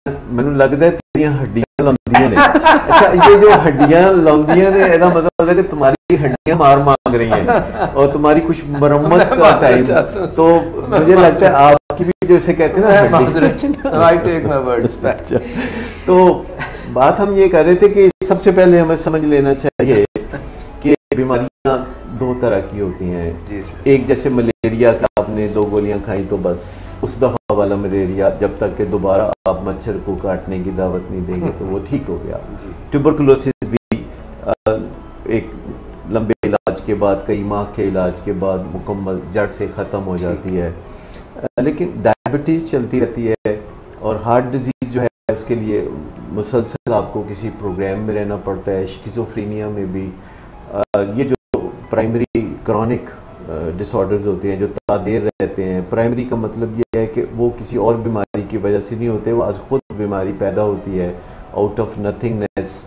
मैंने लगता है तेरियां हड्डियां लौंदियां ने। अच्छा, ये जो हड्डियां लौंदियां ने इसका मतलब है कि तुम्हारी हड्डियां मार मांग रही हैं और तुम्हारी कुछ मरम्मत का टाइम, तो मुझे लगता है आपकी भी जैसे कहते हैं ना, तो बात हम ये कर रहे थे कि सबसे पहले हमें समझ लेना चाहिए कि बीमारियां दो तरह की होती हैं। एक जैसे मलेरिया का आपने 2 गोलियां खाई तो बस उस दफा वाला मलेरिया, जब तक कि दोबारा आप मच्छर को काटने की दावत नहीं देंगे तो वो ठीक हो गया। ट्यूबरकुलोसिस भी एक लंबे इलाज के बाद, कई माह के इलाज के बाद मुकम्मल जड़ से ख़त्म हो जाती है। लेकिन डायबिटीज़ चलती रहती है, और हार्ट डिजीज़ जो है उसके लिए मुसलसल आपको किसी प्रोग्राम में रहना पड़ता है। शिज़ोफ्रेनिया में भी ये जो प्राइमरी क्रॉनिक डिसऑर्डर्स होते हैं जो देर रहते हैं, प्राइमरी का मतलब ये है कि वो किसी और बीमारी की वजह से नहीं होते, वो आज खुद बीमारी पैदा होती है आउट ऑफ नथिंगनेस,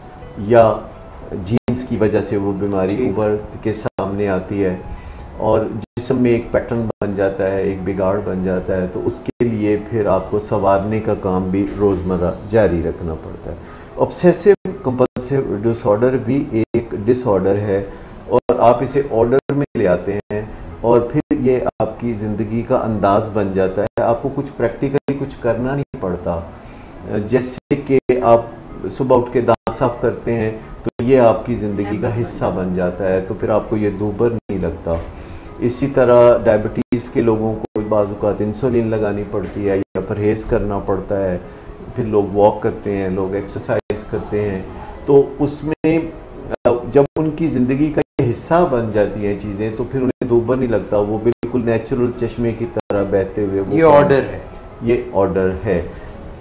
या जीन्स की वजह से वो बीमारी उभर के सामने आती है और जिस्म में एक पैटर्न बन जाता है, एक बिगाड़ बन जाता है। तो उसके लिए फिर आपको संवारने का काम भी रोज़मर्रा जारी रखना पड़ता है। ऑब्सेसिव कंपल्सिव डिसऑर्डर भी एक डिसऑर्डर है, और आप इसे ऑर्डर में ले आते हैं और फिर ये आपकी ज़िंदगी का अंदाज़ बन जाता है। आपको कुछ प्रैक्टिकली कुछ करना नहीं पड़ता, जैसे कि आप सुबह उठ के दांत साफ करते हैं तो ये आपकी ज़िंदगी का हिस्सा बन जाता है, तो फिर आपको ये दूबर नहीं लगता। इसी तरह डायबिटीज़ के लोगों को बाज़ औक़ात इंसुलिन लगानी पड़ती है या परहेज़ करना पड़ता है, फिर लोग वॉक करते हैं, लोग एक्सरसाइज करते हैं, तो उसमें जब उनकी ज़िंदगी का हिस्सा बन जाती हैं चीज़ें तो फिर उन्हें दूबर नहीं लगता, वो बिल्कुल नेचुरल चश्मे की तरह बहते हुए ये ऑर्डर है, ये ऑर्डर है।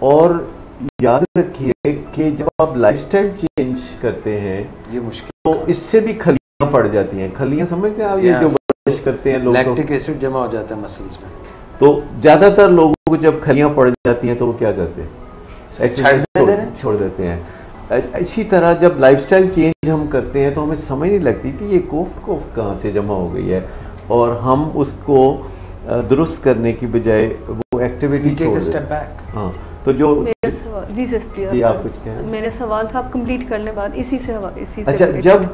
और याद रखिए कि जब आप लाइफस्टाइल चेंज करते हैं ये मुश्किल, तो इससे भी खलियां पड़ जाती हैं। खलियां समझते हैं आप, ये जो वर्जिश करते हैं लोग, लैक्टिक एसिड जमा हो जाता है मसल्स में, तो ज़्यादातर लोगों को जब खलियां पड़ जाती हैं तो वो क्या करते हैं, छोड़ देते हैं। इसी तरह जब लाइफस्टाइल चेंज हम करते हैं तो हमें समझ नहीं लगती कि ये कोफ्त कहाँ से जमा हो गई है, और हम उसको दुरुस्त करने की बजाय वो एक्टिविटी छोड़ देते हैं। हाँ, तो जो मेरा सवाल जी सर, जी आप कुछ कहें। मेरा सवाल था, आप कंप्लीट करने बाद इसी से अच्छा, जब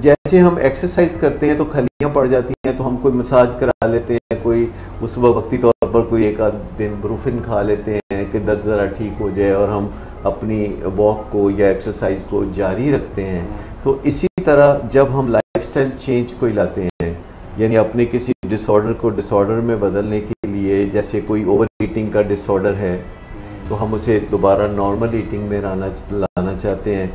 जैसे हम एक्सरसाइज करते हैं तो खलियां पड़ जाती हैं तो हम कोई मसाज करा लेते हैं, कोई उस वक्ती तौर पर कोई एक आध दिन ब्रूफिन खा लेते हैं कि दर्द ज़रा ठीक हो जाए, और हम अपनी वॉक को या एक्सरसाइज को जारी रखते हैं। तो इसी तरह जब हम लाइफस्टाइल चेंज को लाते हैं, यानी अपने किसी डिसऑर्डर को डिसऑर्डर में बदलने के लिए, जैसे कोई ओवर ईटिंग का डिसऑर्डर है तो हम उसे दोबारा नॉर्मल ईटिंग में लाना चाहते हैं,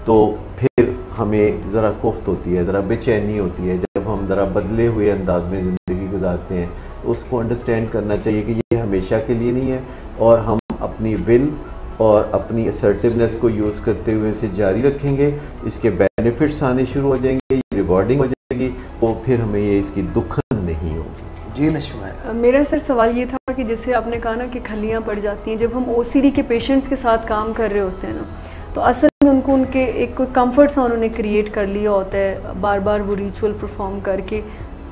तो फिर हमें ज़रा कोफ्त होती है, ज़रा बेचैनी होती है। जब हम ज़रा बदले हुए अंदाज में ज़िंदगी गुजारते हैं तो उसको अंडरस्टैंड करना चाहिए कि ये हमेशा के लिए नहीं है, और हम अपनी विल और अपनी असर्टिवनेस को यूज़ करते हुए इसे जारी रखेंगे। इसके बेनिफिट्स आने शुरू हो जाएंगे, ये रिवॉर्डिंग हो जाएगी, तो फिर हमें ये इसकी दुखन नहीं होगी। जी नशमा, मेरा सर सवाल ये था कि जैसे आपने कहा ना कि खलियां पड़ जाती हैं, जब हम ओसीडी के पेशेंट्स के साथ काम कर रहे होते हैं ना, तो असल में उनको उनके एक कोई कंफर्ट सा उन्होंने क्रिएट कर लिया होता है, बार बार वो रिचुअल परफॉर्म करके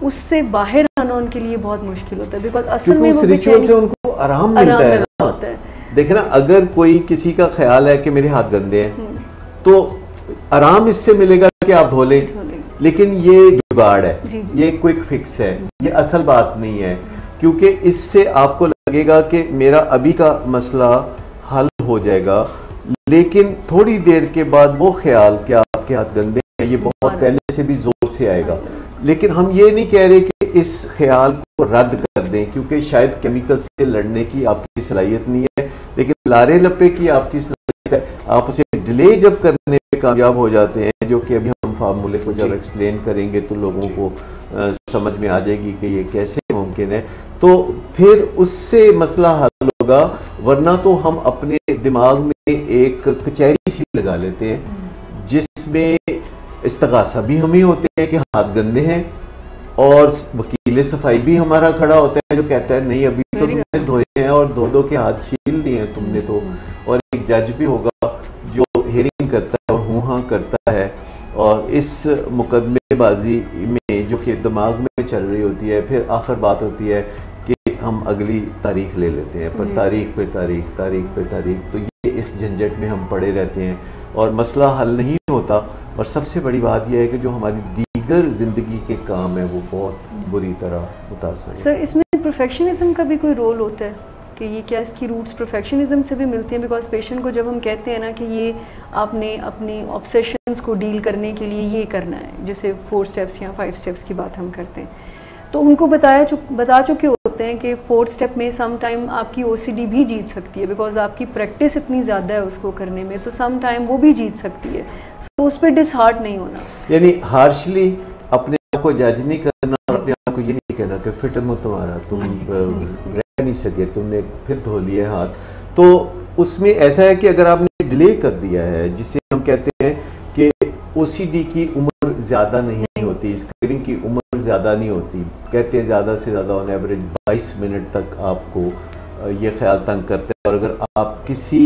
उससे बाहर आना उनके लिए बहुत मुश्किल होता है, बिकॉज असल में वो रिचुअल से उनको आराम मिलता है ना। देखना, अगर कोई किसी का ख्याल है कि मेरे हाथ गंदे हैं तो आराम इससे मिलेगा कि आप धो लें, लेकिन ये जुगाड़ है, ये क्विक फिक्स है, ये असल बात नहीं है, क्योंकि इससे आपको लगेगा कि मेरा अभी का मसला हल हो जाएगा, लेकिन थोड़ी देर के बाद वो ख्याल कि आपके हाथ गंदे हैं ये बहुत पहले से भी जोर से आएगा। लेकिन हम ये नहीं कह रहे कि इस ख्याल को रद्द कर दें, क्योंकि शायद केमिकल से लड़ने की आपकी सलाहियत नहीं है, लेकिन लारे लपे की आपकी सलाहियत है। आप उसे डिले जब करने में कामयाब हो जाते हैं, जो कि अभी हम फार्मूले को जब एक्सप्लेन करेंगे तो लोगों को समझ में आ जाएगी कि ये कैसे मुमकिन है, तो फिर उससे मसला हल होगा। वरना तो हम अपने दिमाग में एक कचहरी सी लगा लेते हैं जिसमें इस्तिगासा भी हम ही होते हैं कि हाथ गंदे हैं, और वकील सफाई भी हमारा खड़ा होता है जो कहता है नहीं अभी तो तुमने धोए हैं और धो धो के हाथ छील दिए हैं तुमने तो, और एक जज भी होगा जो हियरिंग करता है और हाँ करता है। और इस मुकदमेबाजी में जो कि दिमाग में चल रही होती है, फिर आखिर बात होती है कि हम अगली तारीख ले लेते हैं, पर तारीख पे तारीख, तारीख पे तारीख, तो ये इस झंझट में हम पड़े रहते हैं और मसला हल नहीं होता। और सबसे बड़ी बात यह है कि जो हमारी दीगर ज़िंदगी के काम है वो बहुत बुरी तरह मुतासर है। सर, इसमें परफेक्शनिज्म का भी कोई रोल होता है कि ये क्या इसकी रूट्स परफेक्शनिज्म से भी मिलती हैं? बिकॉज पेशेंट को जब हम कहते हैं ना कि ये आपने अपनी ऑब्सेशंस को डील करने के लिए ये करना है, जैसे 4 स्टेप्स या 5 स्टेप्स की बात हम करते हैं, तो उनको बता चुके होते हैं कि 4th स्टेप में सम टाइम आपकी OCD भी जीत सकती है, बिकॉज आपकी प्रैक्टिस इतनी ज़्यादा है उसको करने में, तो सम टाइम वो भी जीत सकती है। तो उस पर डिसहार्ट नहीं होना, यानी हार्शली अपने आप को जज नहीं करना, अपने आप को ये नहीं कहना कि फिट मत तुम्हारा, तुम रह नहीं सके, तुमने फिर धो लिए हाथ। तो उसमें ऐसा है कि अगर आपने डिले कर दिया है, जिसे हम कहते हैं कि OCD की उम्र ज़्यादा नहीं होती, स्क्रीनिंग की उम्र ज़्यादा नहीं होती, कहते हैं ज़्यादा से ज़्यादा ऑन एवरेज 22 मिनट तक आपको ये ख्याल तंग करते हैं, और अगर आप किसी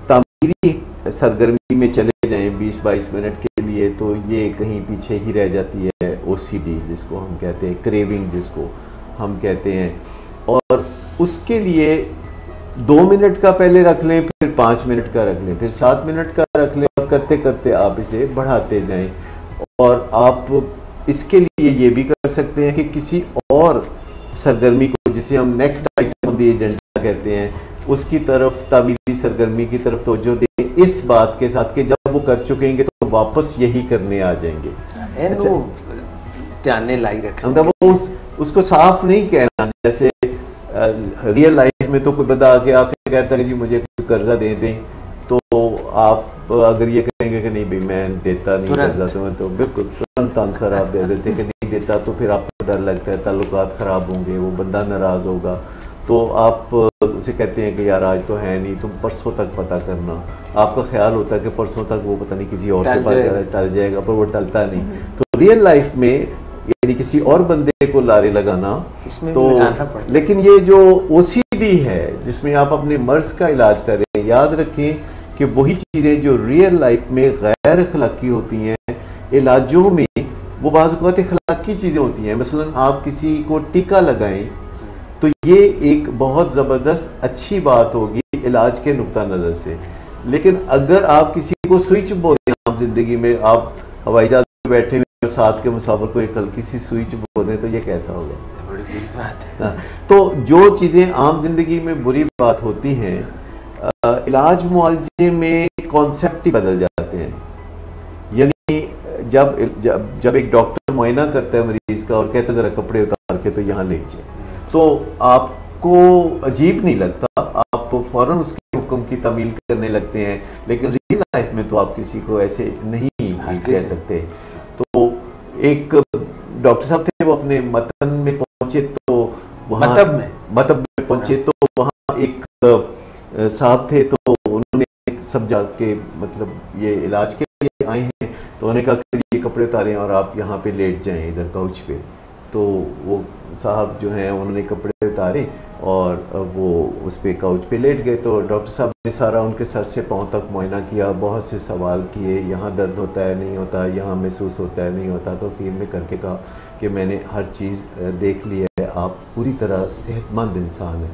तामीरी सरगर्मी में चले जाएं 20-22 मिनट के लिए तो ये कहीं पीछे ही रह जाती है OCD, जिसको हम कहते हैं क्रेविंग, जिसको हम कहते हैं। और उसके लिए 2 मिनट का पहले रख लें, फिर 5 मिनट का रख लें, फिर 7 मिनट का रख लें, और करते करते आप इसे बढ़ाते जाएं। और आप इसके लिए ये भी कर सकते हैं कि किसी और सरगर्मी को, जिसे हम next item of the agenda कहते हैं, उसकी तरफ, तामीरी सरगर्मी की तरफ तवज्जो दें, इस बात के साथ कि जब वो कर चुकेंगे तो वापस यही करने आ जाएंगे। ध्यान लाई रखना, मतलब वो उसको साफ नहीं कहना। जैसे रियल लाइफ में तो कोई बंदा आके आपसे कहता है जी मुझे कोई कर्जा दे दें, तो आप अगर ये कहेंगे कि नहीं भाई मैं देता नहीं कर्जा, तो बिल्कुल तुरंत आंसर आप दे देते कि नहीं देता, तो फिर आपको डर लगता है, ताल्लुकात ख़राब होंगे, वो बंदा नाराज़ होगा, तो आप उसे कहते हैं कि यार आज तो है नहीं, तुम परसों तक पता करना। आपका ख्याल होता है कि परसों तक वो पता नहीं किसी और के पास टल जाएगा, पर वो टलता नहीं। तो रियल लाइफ में यानी किसी और बंदे को लारे लगाना इसमें तो, लेकिन ये जो OCD है जिसमें आप अपने मर्ज का इलाज करें, याद रखें कि वही चीज़ें जो रियल लाइफ में गैर अखलाकी होती हैं, इलाजों में वो बाज़ औक़ात अखलाकी चीज़ें होती हैं। मसलन आप किसी को टीका लगाएं तो ये एक बहुत ज़बरदस्त अच्छी बात होगी इलाज के नुक्ता नज़र से, लेकिन अगर आप किसी को सुई चुभो दें, आप ज़िंदगी में आप हवाई जहाज़ में बैठे हुए साथ के मुसाफिर को एक हल्की सी सुई चुभो दें, तो ये कैसा होगा? बड़ी बुरी बात है। तो जो चीज़ें आम जिंदगी में बुरी बात होती हैं, इलाज मुआलजे में कॉन्सेप्ट ही बदल जाते हैं। यानी जब एक डॉक्टर मुआयना करता है मरीज का और कहता है जरा कपड़े उतार के तो यहाँ लेट जाए, तो आपको अजीब नहीं लगता, आप फौरन उसके हुक्म की तामील करने लगते हैं। लेकिन रियल लाइफ में तो आप किसी को ऐसे नहीं कह सकते। तो एक डॉक्टर साहब थे, वो अपने मतन में पहुंचे, तो वहाँ मतब में पहुंचे, तो वहाँ एक साहब थे, तो उन्होंने सब जाके मतलब ये इलाज के लिए आए हैं, तो उन्होंने कहा कि ये कपड़े उतारें और आप यहाँ पे लेट जाएं इधर काउच पे। तो वो साहब जो हैं उन्होंने कपड़े उतारे और वो उस पे काउच पे लेट गए। तो डॉक्टर साहब ने सारा उनके सर से पाँव तक मुआयना किया, बहुत से सवाल किए, यहाँ दर्द होता है नहीं होता, यहाँ महसूस होता है नहीं होता। तो फिर में करके कहा कि मैंने हर चीज़ देख ली है, आप पूरी तरह सेहतमंद इंसान हैं।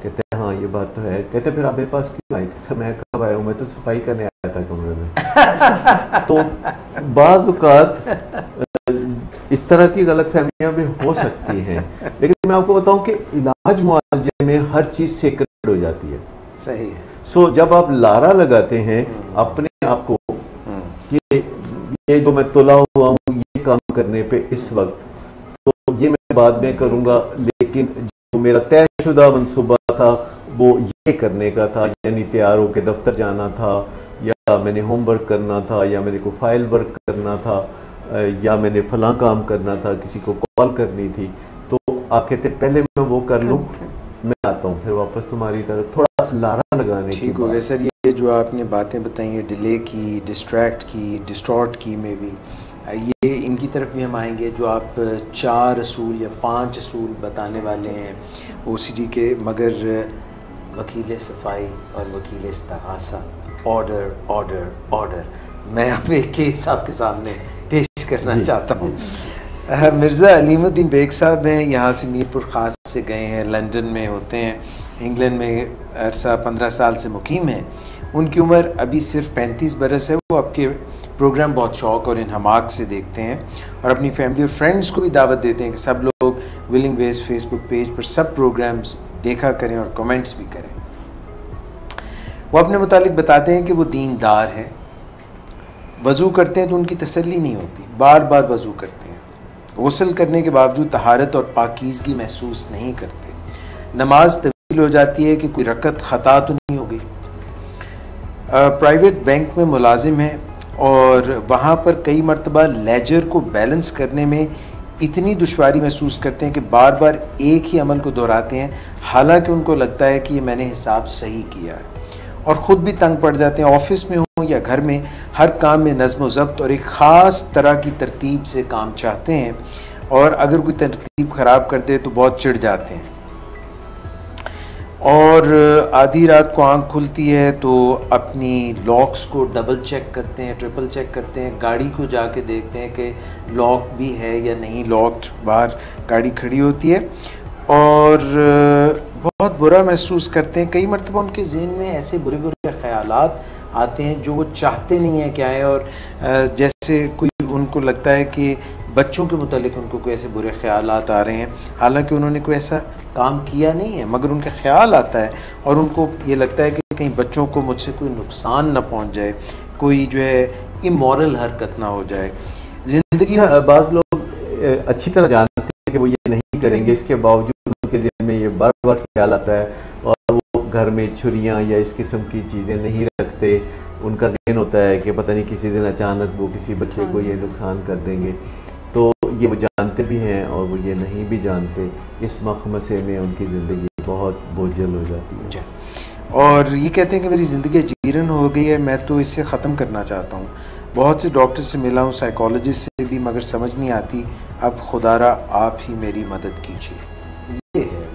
कहते हैं हाँ ये बात तो है। कहते फिर आप मेरे पास क्यों आए? तो मैं कब आया हूँ, मैं तो सफाई करने आया था कमरे में। तो बाज़ औक़ात इस तरह की गलतफहमियां भी हो सकती हैं, लेकिन मैं आपको बताऊं कि इलाज मुआवजे में हर चीज़ सेक्रेट हो जाती है। सही है। सो जब आप लारा लगाते हैं अपने आप को कि ये जो मैं तुला हुआ हूँ ये काम करने पे इस वक्त, तो ये मैं बाद में करूँगा, लेकिन जो मेरा तयशुदा मंसूबा था वो ये करने का था, यानी तैयार होकर दफ्तर जाना था, या मैंने होमवर्क करना था, या मेरे को फाइल वर्क करना था, या मैंने फलां काम करना था, किसी को कॉल करनी थी, तो आप कहते पहले मैं वो कर लूँ, मैं आता हूँ फिर वापस तुम्हारी तरफ, थोड़ा सा लारा लगाने की। ठीक हो गया सर। ये जो आपने बातें बताई हैं, डिले की, डिस्ट्रैक्ट की, डिस्टॉर्ट की में भी, ये इनकी तरफ भी हम आएंगे। जो आप 4 असूल या 5 असूल बताने वाले हैं OCD के, मगर वकील सफाई और वकील इस्तिगासा, ऑर्डर ऑर्डर ऑर्डर, मैं अब एक केस आपके सामने पेश करना चाहता हूँ। मिर्ज़ा अलीमुद्दीन बेग साहब हैं, यहाँ से मीरपुर ख़ास से गए हैं, लंदन में होते हैं, इंग्लैंड में अरसा 15 साल से मुकीम हैं। उनकी उम्र अभी सिर्फ 35 बरस है। वो आपके प्रोग्राम बहुत शौक़ और इन्हमाक से देखते हैं और अपनी फैमिली और फ्रेंड्स को भी दावत देते हैं कि सब लोग विलिंग वेज फेसबुक पेज पर सब प्रोग्राम्स देखा करें और कमेंट्स भी करें। वो अपने मुतालिक बताते हैं कि वो दीनदार हैं, वज़ू करते हैं तो उनकी तसल्ली नहीं होती, बार बार वज़ू करते हैं, गुस्ल करने के बावजूद तहारत और पाकीज़गी महसूस नहीं करते, नमाज तवील हो जाती है कि कोई रकत ख़ता तो नहीं हो गई। प्राइवेट बैंक में मुलाजिम है और वहाँ पर कई मरतबा लेजर को बैलेंस करने में इतनी दुश्वारी महसूस करते हैं कि बार बार एक ही अमल को दोहराते हैं, हालांकि उनको लगता है कि ये मैंने हिसाब सही किया है, और ख़ुद भी तंग पड़ जाते हैं। ऑफिस में हो या घर में, हर काम में नज़्म व ज़ब्त और एक ख़ास तरह की तरतीब से काम चाहते हैं, और अगर कोई तरतीब ख़राब कर दे तो बहुत चिढ़ जाते हैं। और आधी रात को आंख खुलती है तो अपनी लॉक्स को डबल चेक करते हैं, ट्रिपल चेक करते हैं, गाड़ी को जाके देखते हैं कि लॉक भी है या नहीं, लॉक्ड बाहर गाड़ी खड़ी होती है, और बहुत बुरा महसूस करते हैं। कई मरतबा उनके ज़हन में ऐसे बुरे बुरे ख़यालात आते हैं जो वो चाहते नहीं हैं क्या है, और जैसे कोई उनको लगता है कि बच्चों के मुतालिक उनको कोई ऐसे बुरे ख़यालात आ रहे हैं, हालांकि उन्होंने कोई ऐसा काम किया नहीं है, मगर उनका ख्याल आता है और उनको ये लगता है कि कहीं बच्चों को मुझसे कोई नुकसान ना पहुंच जाए, कोई जो है इमोरल हरकत ना हो जाए ज़िंदगी। बाज़ लोग अच्छी तरह जानते हैं कि वो ये नहीं करेंगे, इसके बावजूद उनके दिल में ये बार बार ख्याल आता है, और वो घर में छुरियाँ या इस किस्म की चीज़ें नहीं रखते। उनका ज़हन होता है कि पता नहीं किसी दिन अचानक वो किसी बच्चे को ये नुकसान कर देंगे, तो ये वो जानते भी हैं और वो ये नहीं भी जानते। इस मखमसे में उनकी ज़िंदगी बहुत बोझल हो जाती है, और ये कहते हैं कि मेरी ज़िंदगी जीरन हो गई है, मैं तो इसे ख़त्म करना चाहता हूँ। बहुत से डॉक्टर से मिला हूँ, साइकोलॉजिस्ट से भी, मगर समझ नहीं आती, अब खुदारा आप ही मेरी मदद कीजिए। ये है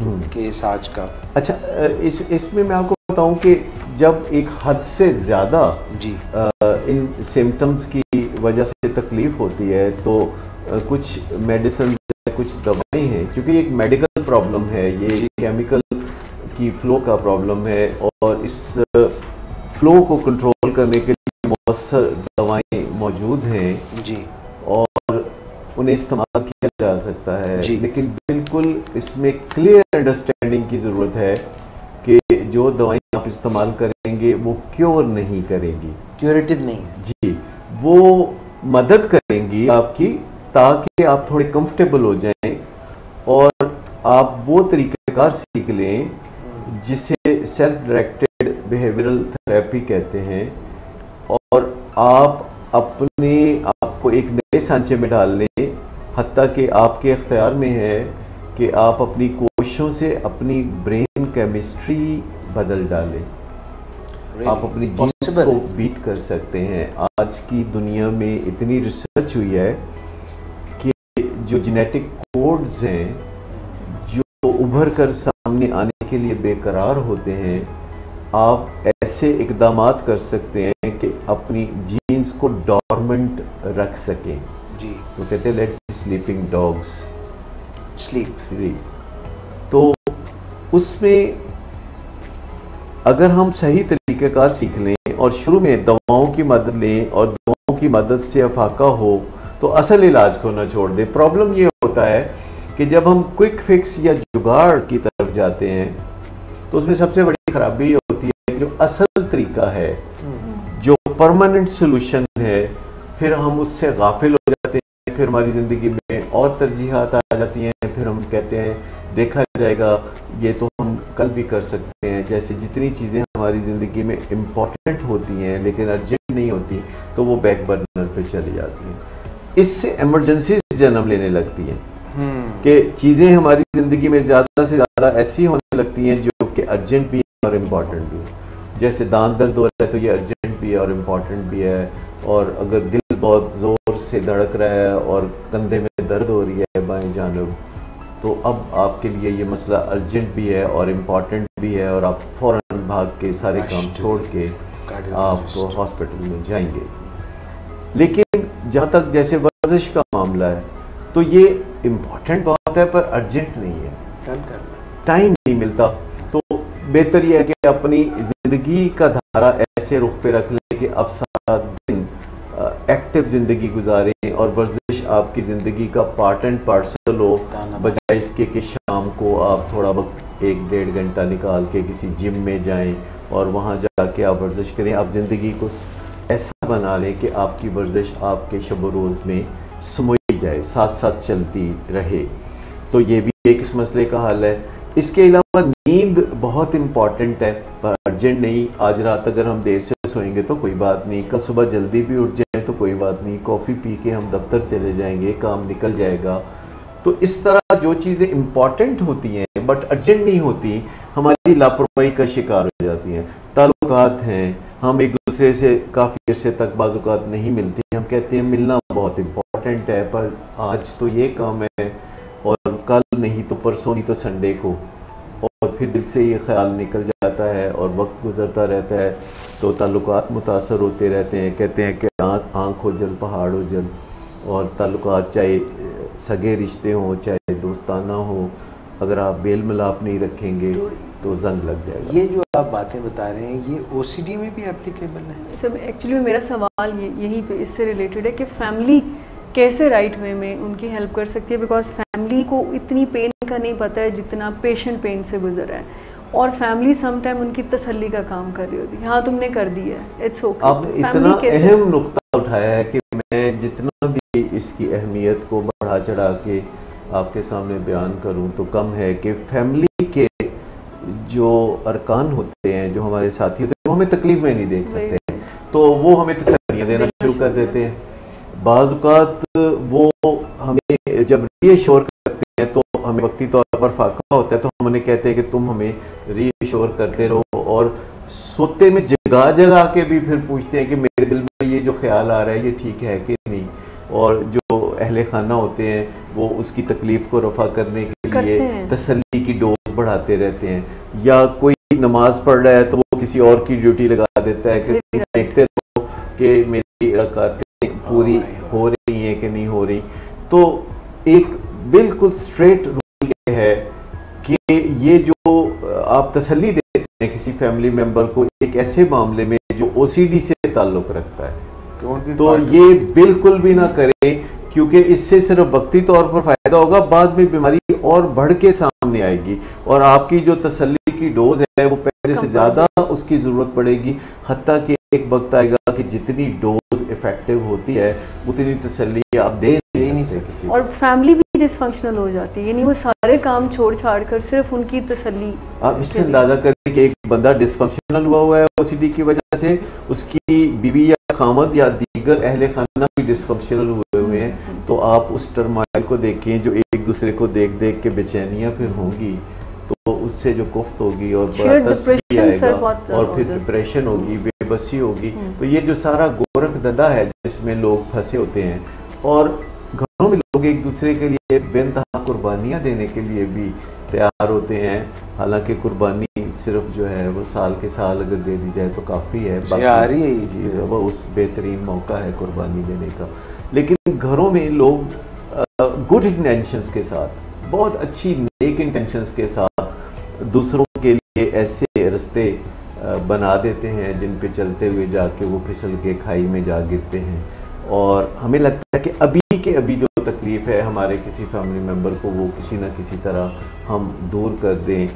वो केस आज का। अच्छा, इसमें मैं आपको बताऊँ कि जब एक हद से ज़्यादा जी इन सिम्टम्स की वजह से तकलीफ़ होती है, तो कुछ मेडिसिन, कुछ दवाएं हैं, क्योंकि एक मेडिकल प्रॉब्लम है, ये केमिकल की फ़्लो का प्रॉब्लम है, और इस फ़्लो को कंट्रोल करने के लिए बहुत सारी दवाएं मौजूद हैं जी, और उन्हें इस्तेमाल किया जा सकता है, लेकिन बिल्कुल इसमें क्लियर अंडरस्टैंडिंग की ज़रूरत है कि जो दवाएं आप इस्तेमाल करेंगे वो क्योर नहीं करेंगी, क्यूरेटिव नहीं है जी, वो मदद करेंगी आपकी, ताकि आप थोड़े कंफर्टेबल हो जाएं और आप वो तरीक़ेकार सीख लें जिसे सेल्फ डायरेक्टेड बिहेवियरल थेरेपी कहते हैं, और आप अपने आप को एक नए सांचे में डाल लें, हत्ता कि आपके इख्तियार में है कि आप अपनी कोशिशों से अपनी ब्रेन केमिस्ट्री बदल डालें। आप अपनी जीन्स को बीट कर सकते हैं। आज की दुनिया में इतनी रिसर्च हुई है कि जो जेनेटिक कोड्स हैं, जो तो उभर कर सामने आने के लिए बेकरार होते हैं, आप ऐसे इकदामात कर सकते हैं कि अपनी जीन्स को डॉर्मेंट रख सकें जी। तो कहते हैं लेट स्लीपिंग डॉग्स स्लीप। तो उसमें अगर हम सही तरीक़ेकार सीख लें और शुरू में दवाओं की मदद लें और दवाओं की मदद से अफाका हो तो असल इलाज को ना छोड़ दें। प्रॉब्लम ये होता है कि जब हम क्विक फिक्स या जुगाड़ की तरफ जाते हैं तो उसमें सबसे बड़ी खराबी ये होती है कि जो असल तरीका है, जो परमानेंट सोल्यूशन है, फिर हम उससे गाफिल हो जाते हैं, फिर हमारी ज़िंदगी में और तरजीहात आ जाती हैं, फिर हम कहते हैं देखा जाएगा, ये तो हम कल भी कर सकते हैं। जैसे जितनी चीज़ें हमारी ज़िंदगी में इम्पॉर्टेंट होती हैं लेकिन अर्जेंट नहीं होती तो वो बैक बर्नर पे चली जाती हैं। इससे इमरजेंसी जन्म लेने लगती हैं कि चीज़ें हमारी ज़िंदगी में ज़्यादा से ज़्यादा ऐसी होने लगती हैं जो कि अर्जेंट भी है और इम्पॉर्टेंट भी है। जैसे दांत दर्द हो रहा है तो ये अर्जेंट भी है और इम्पॉर्टेंट भी है, और अगर दिल बहुत ज़ोर से धड़क रहा है और कंधे में दर्द हो रही है बाएं जानब, तो अब आपके लिए ये मसला अर्जेंट भी है और इम्पॉर्टेंट भी है, और आप फ़ौरन भाग के सारे काम छोड़ के आप तो हॉस्पिटल में जाएंगे। लेकिन जहाँ तक जैसे वर्जिश का मामला है तो ये इम्पॉर्टेंट बात है पर अर्जेंट नहीं है, टाइम नहीं मिलता। तो बेहतर यह है कि अपनी ज़िंदगी का धारा ऐसे रुख पे रख लें कि आप सारा दिन एक्टिव ज़िंदगी गुजारें और वर्जिश आपकी ज़िंदगी का पार्ट एंड पार्सल हो, बजाय इसके कि शाम को आप थोड़ा वक्त 1-1.5 घंटा निकाल के किसी जिम में जाएं और वहाँ जाके आप वर्जिश करें। आप ज़िंदगी को ऐसा बना लें कि आपकी वर्जिश आपके शब रोज़ में समोई जाए, साथ साथ चलती रहे। तो ये भी एक इस मसले का हल है। इसके अलावा नींद बहुत इम्पॉर्टेंट है पर अर्जेंट नहीं। आज रात अगर हम देर से सोएंगे तो कोई बात नहीं, कल सुबह जल्दी भी उठ जाए तो कोई बात नहीं, कॉफ़ी पी के हम दफ्तर चले जाएंगे, काम निकल जाएगा। तो इस तरह जो चीज़ें इम्पॉर्टेंट होती हैं बट अर्जेंट नहीं होती, हमारी लापरवाही का शिकार हो जाती हैं। ताल्लुकात हैं, हम एक दूसरे से काफ़ी अरसे तक बाज़-औक़ात नहीं मिलते, हम कहते हैं मिलना बहुत इम्पॉर्टेंट है पर आज तो ये काम है और कल नहीं तो परसों नहीं तो संडे को, और फिर दिल से ये ख्याल निकल जाता है और वक्त गुजरता रहता है तो ताल्लुकात मुतासर होते रहते हैं। कहते हैं कि आँख हो जल पहाड़ हो जल, और ताल्लुकात चाहे सगे रिश्ते हों चाहे दोस्ताना हो, अगर आप बेल मिलाप नहीं रखेंगे तो जंग लग जाएगा। ये जो आप बातें बता रहे हैं ये ओसीडी में भी एप्लीकेबल है? सब एक्चुअली मेरा सवाल यहीं पे इससे रिलेटेड है कि फैमिली कैसे राइट वे में उनकी हेल्प कर सकती है, बिकॉज फैमिली को इतनी पेन का नहीं पता है जितना पेशेंट पेन से गुजर रहा है, और फैमिली समटाइम उनकी तसल्ली का काम कर रही होती है। हाँ तुमने कर दी है, इट्स ओके। अब इतना अहम नुक्ता उठाया है कि मैं जितना भी इसकी अहमियत को बढ़ा चढ़ा के आपके सामने बयान करूं तो कम है कि फैमिली के जो अरकान होते हैं, जो हमारे साथी होते हैं, वो हमें तकलीफ में नहीं देख सकते, तो वो हमें तसल्लियाँ देना शुरू कर देते हैं। बाज़-औक़ात वो हमें जब रीअश्योर करते हैं तो हमें वक्ती तौर पर फाका होता है, तो हम उन्हें कहते हैं कि तुम हमें रीअश्योर करते रहो, और सोते में जगा जगा के भी फिर पूछते हैं कि मेरे दिल में ये जो ख्याल आ रहा है ये ठीक है कि नहीं। और जो अहले खाना होते हैं वो उसकी तकलीफ़ को रफ़ा करने के लिए तसल्ली की डोज बढ़ाते रहते हैं, या कोई नमाज पढ़ रहा है तो वो किसी और की ड्यूटी लगा देता है कि देखते रहो कि मेरी रकातें पूरी हो रही हैं कि नहीं हो रही। तो एक बिल्कुल स्ट्रेट रूल ये है कि ये जो आप तसल्ली देते हैं किसी फैमिली मेंबर को एक ऐसे मामले में जो ओसीडी से ताल्लुक़ रखता है, तो ये बिल्कुल भी ना करें, क्योंकि इससे सिर्फ वक्ती तौर पर फ़ायदा होगा, बाद में बीमारी और बढ़ के सामने आएगी और आपकी जो तसल्ली की डोज है वो पहले से ज़्यादा उसकी ज़रूरत पड़ेगी। हत्ता कि एक वक्त आएगा कि जितनी डोज इफेक्टिव होती है उतनी तसल्ली आप दे नहीं सकते, और फैमिली भी डिसफंक्शनल हो जाती है, यानी वो सारे काम छोड़ छाड़ कर सिर्फ उनकी तसल्ली। आप इससे अंदाजा करें कि एक बंदा डिसफंक्शनल हुआ है ओसीडी की वजह से, उसकी बीवी या खामद या दीगर अहले खाना भी डिसफंक्शनल हुए हैं, तो आप उस टर्माइल को देखें जो एक दूसरे को देख देख के बेचैनियाँ फिर होंगी, तो उससे जो कुफ्त होगी और बड़ा तरस भी आएगा और फिर डिप्रेशन होगी, बेबसी होगी। तो ये जो सारा गोरख धंधा है जिसमें लोग फंसे होते हैं, और घरों में लोग एक दूसरे के लिए बेइंतहा कुर्बानियाँ देने के लिए भी तैयार होते हैं। हालांकि कुर्बानी सिर्फ जो है वो साल के साल अगर दे दी जाए तो काफ़ी है, आ रही है जी वो उस बेहतरीन मौका है कुर्बानी देने का। लेकिन घरों में लोग गुड इंटेंशंस के साथ, बहुत अच्छी नेक इंटेंशंस के साथ दूसरों के लिए ऐसे रास्ते बना देते हैं जिन पे चलते हुए जाके वो फिसल के खाई में जा गिरते हैं। और हमें लगता है कि अभी के अभी जो तकलीफ़ है हमारे किसी फैमिली मेम्बर को, वो किसी ना किसी तरह हम दूर कर दें।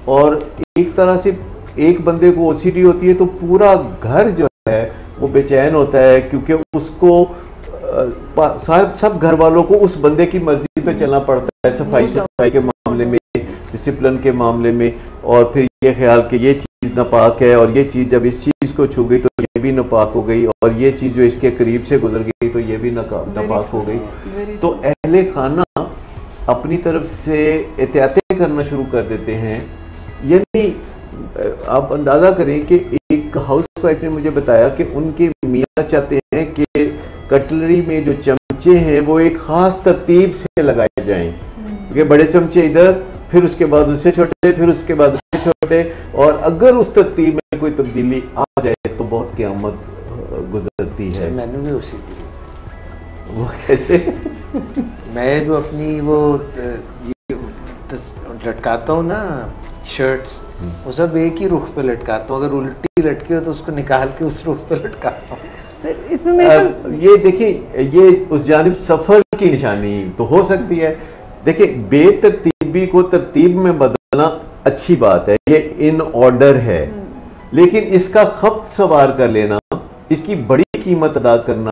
और एक तरह से एक बंदे को ओसीडी होती है तो पूरा घर जो है वो बेचैन होता है, क्योंकि उसको सब घर वालों को उस बंदे की मर्जी पे चलना पड़ता है, सफाई सुथराई के मामले में, डिसिप्लिन के मामले में। और फिर ये ख्याल कि ये चीज़ नापाक है और ये चीज़ जब इस चीज़ को छू गई तो ये भी नापाक हो गई, और ये चीज़ जो इसके करीब से गुजर गई तो ये भी नापाक हो गई। तो अहले खाना अपनी तरफ से एहतियातें करना शुरू कर देते हैं। यानी आप अंदाज़ा करें कि एक हाउस वाइफ ने मुझे बताया कि उनके मियाँ चाहते हैं कि कटलरी में जो चमचे हैं वो एक ख़ास तरतीब से लगाए जाएं, क्योंकि बड़े चमचे इधर, फिर उसके बाद उससे छोटे, फिर उसके बाद उससे छोटे, और अगर उस तरतीब में कोई तब्दीली आ जाए तो बहुत क़यामत गुजरती है। मैंने भी उसी वो कैसे मैं जो अपनी वो ये लटकाता हूँ ना शर्ट्स, वो सब एक ही रुख पे लटकाता हूँ। अगर उल्टी लटकी हो तो उसको निकाल के उस रुख पे लटकाता हूँ। सर इसमें मेरे ये देखिए, ये उस जानिब सफर की निशानी तो हो सकती है। देखिए, बेतरतीबी को तरतीब में बदलना अच्छी बात है, ये इन ऑर्डर है, लेकिन इसका खप्त सवार कर लेना, इसकी बड़ी कीमत अदा करना।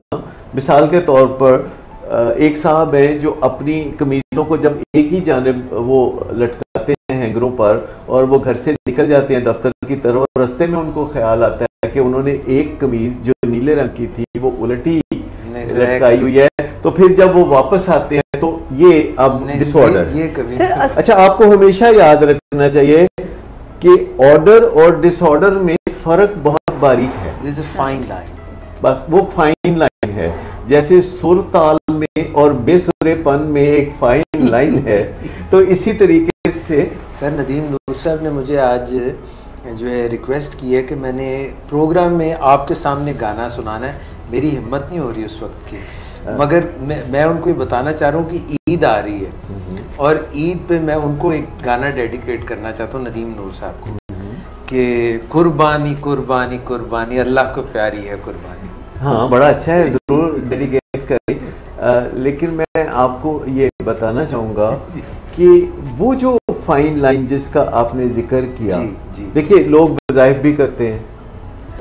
मिसाल के तौर पर एक साहब है जो अपनी कमीज़ों को जब एक ही जानिब वो लटकाते हैं हैंगरों पर और वो घर से निकल जाते हैं दफ्तर की तरफ, और रास्ते में उनको ख्याल आता है कि उन्होंने एक कमीज जो नीले रंग की थी वो उल्टी लटकाई हुई है, तो फिर जब वो वापस आते हैं तो ये अब डिसऑर्डर। अच्छा, आपको हमेशा याद रखना चाहिए कि ऑर्डर और डिसऑर्डर में फर्क बहुत बारीक है। दिस इज फाइन लाइन, बस वो फाइन लाइन है, जैसे सुर ताल में और बेसुरेपन में एक फाइन लाइन है। तो इसी तरीके से सर नदीम नूर साहब ने मुझे आज जो है रिक्वेस्ट की है कि मैंने प्रोग्राम में आपके सामने गाना सुनाना है। मेरी हिम्मत नहीं हो रही उस वक्त की, मगर मैं उनको ये बताना चाह रहा हूँ कि ईद आ रही है और ईद पे मैं उनको एक गाना डेडिकेट करना चाहता हूँ नदीम नूर साहब को, कि कुर्बानी कुर्बानी कुर्बानी अल्लाह को प्यारी है कुर्बानी। हाँ, बड़ा अच्छा है, ज़रूर डेडिकेट करें। लेकिन मैं आपको ये बताना चाहूँगा कि वो जो फाइन लाइन जिसका आपने जिक्र किया, देखिए लोग वज़ाइफ भी करते हैं,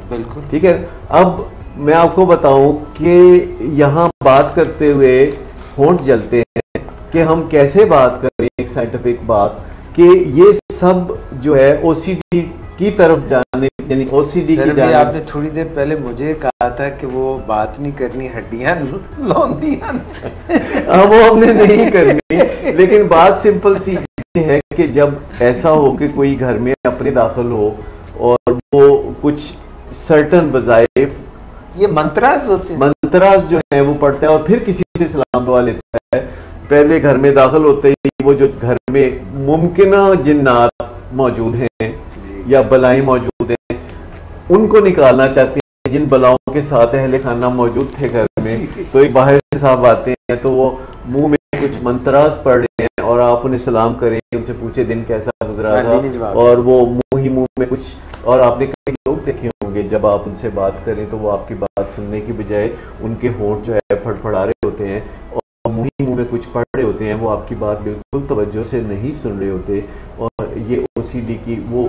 बिल्कुल ठीक है। अब मैं आपको बताऊं कि यहाँ बात करते हुए होंठ जलते हैं कि हम कैसे बात करें एक साइंटिफिक बात, कि ये सब जो है ओसीडी की तरफ जाने, यानी ओसीडी की जाने। आपने थोड़ी देर पहले मुझे कहा था कि वो बात नहीं करनी, हड्डियां लौंदियां वो हमने नहीं करनी, लेकिन बात सिंपल सी है कि जब ऐसा हो कि कोई घर में अपने दाखिल हो और वो कुछ सर्टन वज़ाइफ, ये मंत्राज होते हैं, मंत्राज जो है वो पढ़ता है और फिर किसी से सलाम दुआ लेता है। पहले घर में दाखिल होते ही वो जो घर में मुमकिना जिन्नात मौजूद हैं या बलाएं मौजूद हैं, उनको निकालना चाहते हैं। जिन बलाओं के साथ अहले खाना मौजूद थे घर में, तो एक बाहर से साहब आते हैं तो वो मुंह में कुछ मंत्राज पढ़ रहे हैं और आप उन्हें सलाम करें, उनसे पूछे दिन कैसा गुजरा था, और वो मुंह ही मुंह में कुछ, और आपने कई लोग देखे होंगे जब आप उनसे बात करें तो वो आपकी बात सुनने की बजाय उनके होंठ जो है फड़फड़ा रहे होते हैं और मुंह ही मुंह में कुछ पढ़ रहे होते हैं, वो आपकी बात बिल्कुल तवज्जो से नहीं सुन रहे होते। और ये ओसीडी की वो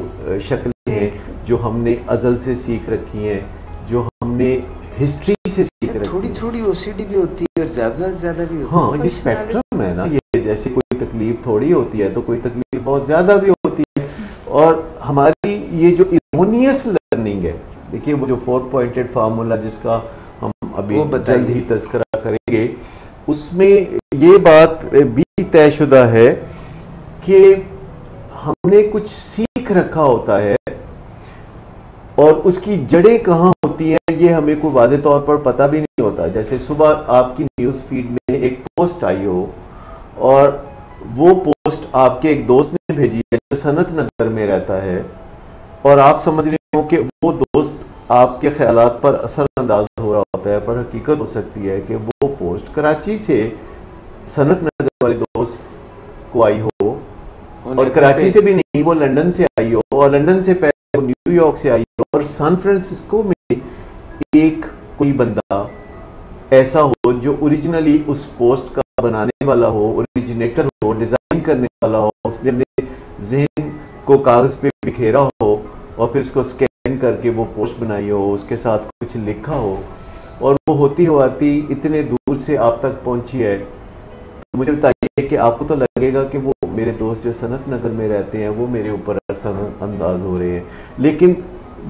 शक्लें हैं जो हमने अज़ल से सीख रखी हैं, जो हमने हिस्ट्री से सीख रखी। थोड़ी थोड़ी ओसीडी भी होती है और ज़्यादा से ज़्यादा भी होती है। हाँ, ये स्पेक्ट्रम है ना, ये जैसे कोई तकलीफ थोड़ी होती है तो कोई तकलीफ बहुत ज़्यादा भी होती है। और हमारी ये जो इरोनियस लर्निंग है, देखिए वो जो 4 पॉइंटेड फार्मूला जिसका हम अभी जल्द ही तज़किरा करेंगे, उसमें ये बात भी तयशुदा है कि हमने कुछ सीख रखा होता है और उसकी जड़ें कहाँ होती हैं ये हमें कोई वाज़े तौर पर पता भी नहीं होता। जैसे सुबह आपकी न्यूज़ फीड में एक पोस्ट आई हो और वो पोस्ट आपके एक दोस्त ने भेजी है जो सनत नगर में रहता है, और आप समझ रहे हो कि वो दोस्त आपके ख्यालात पर असरअंदाज हो रहा होता है, पर हकीकत हो सकती है कि वो पोस्ट कराची से सनत नगर वाले दोस्त को आई हो, और कराची से भी नहीं, वो लंदन से आई हो, और लंदन से पहले वो न्यूयॉर्क से आई हो, और सैन फ्रांसिस्को में एक कोई बंदा ऐसा हो जो ओरिजिनली उस पोस्ट का बनाने वाला हो, ओरिजिनेटर हो, डिजाइन करने वाला हो, उसने अपने जहन को कागज पे बिखेरा हो और फिर उसको स्कैन करके वो पोस्ट बनाई हो, उसके साथ कुछ लिखा हो, और वो होती होती इतने दूर से आप तक पहुंची है। तो मुझे बताइए कि आपको तो लगेगा कि वो मेरे दोस्त जो सनत नगर में रहते हैं वो मेरे ऊपर असरअंदाज हो रहे हैं, लेकिन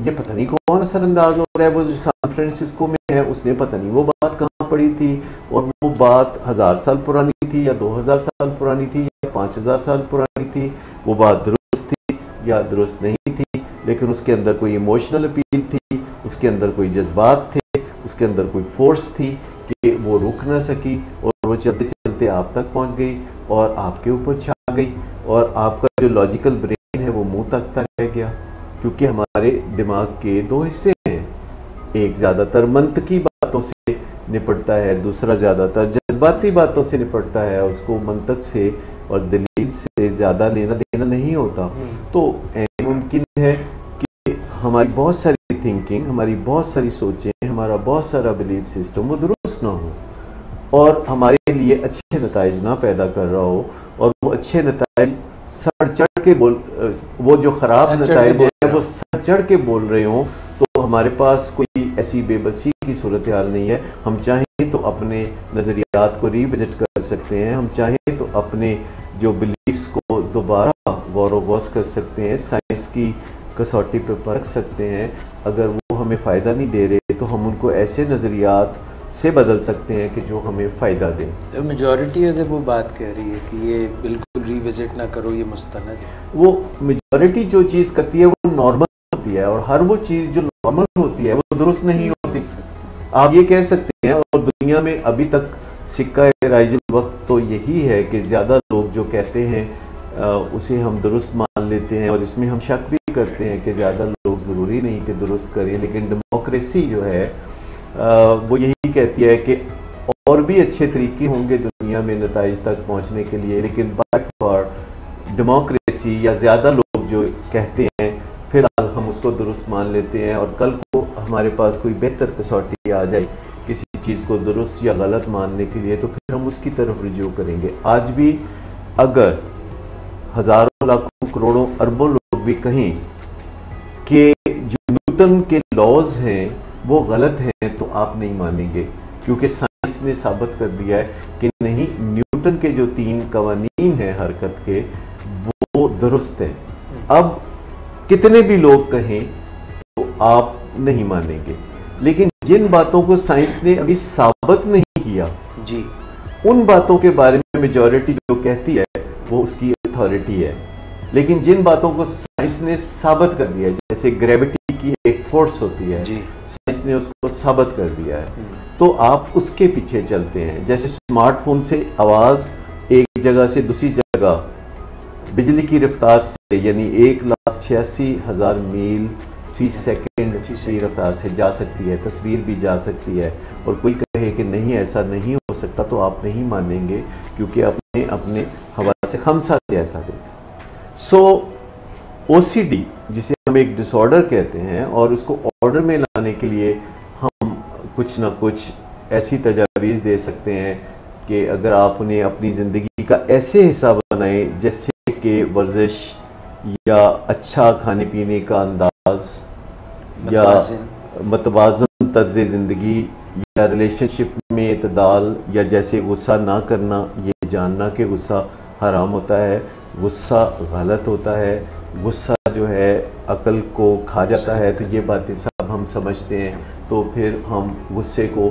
ये पता नहीं कौन असरअंदाज हो रहा है। वो जो सैन फ्रांसिस्को में है उसने पता नहीं वो बात कहाँ पड़ी थी, और वो बात 1000 साल पुरानी थी या 2000 साल पुरानी थी या 5000 साल पुरानी थी, वो बात दुरुस्त थी या दुरुस्त नहीं थी, लेकिन उसके अंदर कोई इमोशनल अपील थी, उसके अंदर कोई जज्बात थे, उसके अंदर कोई फोर्स थी कि वो रुक ना सकी, और वो चलते चलते आप तक पहुंच गई और आपके ऊपर छा गई, और आपका जो लॉजिकल ब्रेन है वो मुंह तक रह गया। क्योंकि हमारे दिमाग के दो हिस्से हैं, एक ज़्यादातर मंतकी बातों से निपटता है, दूसरा ज़्यादातर जज्बाती बातों से निपटता है, उसको मंतक से और दलील से ज़्यादा लेना देना नहीं होता। तो मुमकिन है कि हमारी बहुत सारी थिंकिंग, हमारी बहुत सारी सोचें, हमारा बहुत सारा बिलीफ सिस्टम वो दुरुस्त ना हो और हमारे लिए अच्छे नताइज ना पैदा कर रहा हो, और वो अच्छे नताइज सड़ चढ़ के वो जो ख़राब नताइज है वो सड़ चढ़ के बोल रहे हों, तो हमारे पास कोई ऐसी बेबसी की सूरत हाल नहीं है। हम चाहें तो अपने नज़रियात को रिविजिट कर सकते हैं, हम चाहें तो अपने जो बिलीफ्स को दोबारा गौर व गौस कर सकते हैं, साइंस की कसौटी पर परख सकते हैं। अगर वो हमें फ़ायदा नहीं दे रहे तो हम उनको ऐसे नज़रियात से बदल सकते हैं कि जो हमें फ़ायदा दें। तो मेजॉरिटी अगर वो बात कह रही है कि ये बिल्कुल रिविजिट ना करो, ये मुस्तनद, वो मेजॉरिटी जो चीज़ करती है वो नॉर्मल होती है, और हर वो चीज़ जो नॉर्मल होती है वो दुरुस्त नहीं होती, आप ये कह सकते हैं। और दुनिया में अभी तक सिक्का राइजुल वक्त तो यही है कि ज़्यादा लोग जो कहते हैं उसे हम दुरुस्त मान लेते हैं, और इसमें हम शक भी करते हैं कि ज़्यादा लोग ज़रूरी नहीं कि दुरुस्त करें। लेकिन डेमोक्रेसी जो है वो यही कहती है कि और भी अच्छे तरीके होंगे दुनिया में नताइज तक पहुंचने के लिए, लेकिन बाय फॉर डेमोक्रेसी या ज़्यादा लोग जो कहते हैं फिलहाल हम उसको दुरुस्त मान लेते हैं, और कल को हमारे पास कोई बेहतर कसौटी आ जाए किसी चीज़ को दुरुस्त या गलत मानने के लिए, तो फिर हम उसकी तरफ रुजू करेंगे। आज भी अगर हज़ारों लाखों करोड़ों अरबों लोग भी कहें कि जो न्यूटन के लॉज हैं वो गलत हैं, तो आप नहीं मानेंगे, क्योंकि साइंस ने साबित कर दिया है कि नहीं, न्यूटन के जो 3 कवानीन हैं हरकत के वो दुरुस्त हैं। अब कितने भी लोग कहें तो आप नहीं मानेंगे, लेकिन जिन बातों को साइंस ने अभी साबित नहीं किया जी, उन बातों के बारे में मेजॉरिटी जो कहती है वो उसकी अथॉरिटी है। लेकिन जिन बातों को साइंस ने साबित कर दिया है, जैसे ग्रेविटी की एक फोर्स होती है, साइंस ने उसको साबित कर दिया है, तो आप उसके पीछे चलते हैं। जैसे स्मार्टफोन से आवाज़ एक जगह से दूसरी जगह बिजली की रफ्तार से, यानी 1,86,000 मील फी सेकंड की रफ्तार से जा सकती है, तस्वीर भी जा सकती है, और कोई कहे कि नहीं ऐसा नहीं हो सकता, तो आप नहीं मानेंगे, क्योंकि अपने अपने हवाले से खमसा से ऐसा देखा। OCD जिसे हम एक डिसऑर्डर कहते हैं, और उसको ऑर्डर में लाने के लिए हम कुछ ना कुछ ऐसी तजावीज़ दे सकते हैं कि अगर आप उन्हें अपनी ज़िंदगी का ऐसे हिस्सा बनाएं जैसे कि वर्जिश या अच्छा खाने पीने का अंदाज या मतवाज़न तर्ज़ ज़िंदगी या रिलेशनशिप में इतदाल, या जैसे गुस्सा ना करना, ये जानना कि गुस्सा हराम होता है, गुस्सा गलत होता है, गुस्सा जो है अकल को खा जाता है, तो ये बातें सब हम समझते हैं, तो फिर हम गुस्से को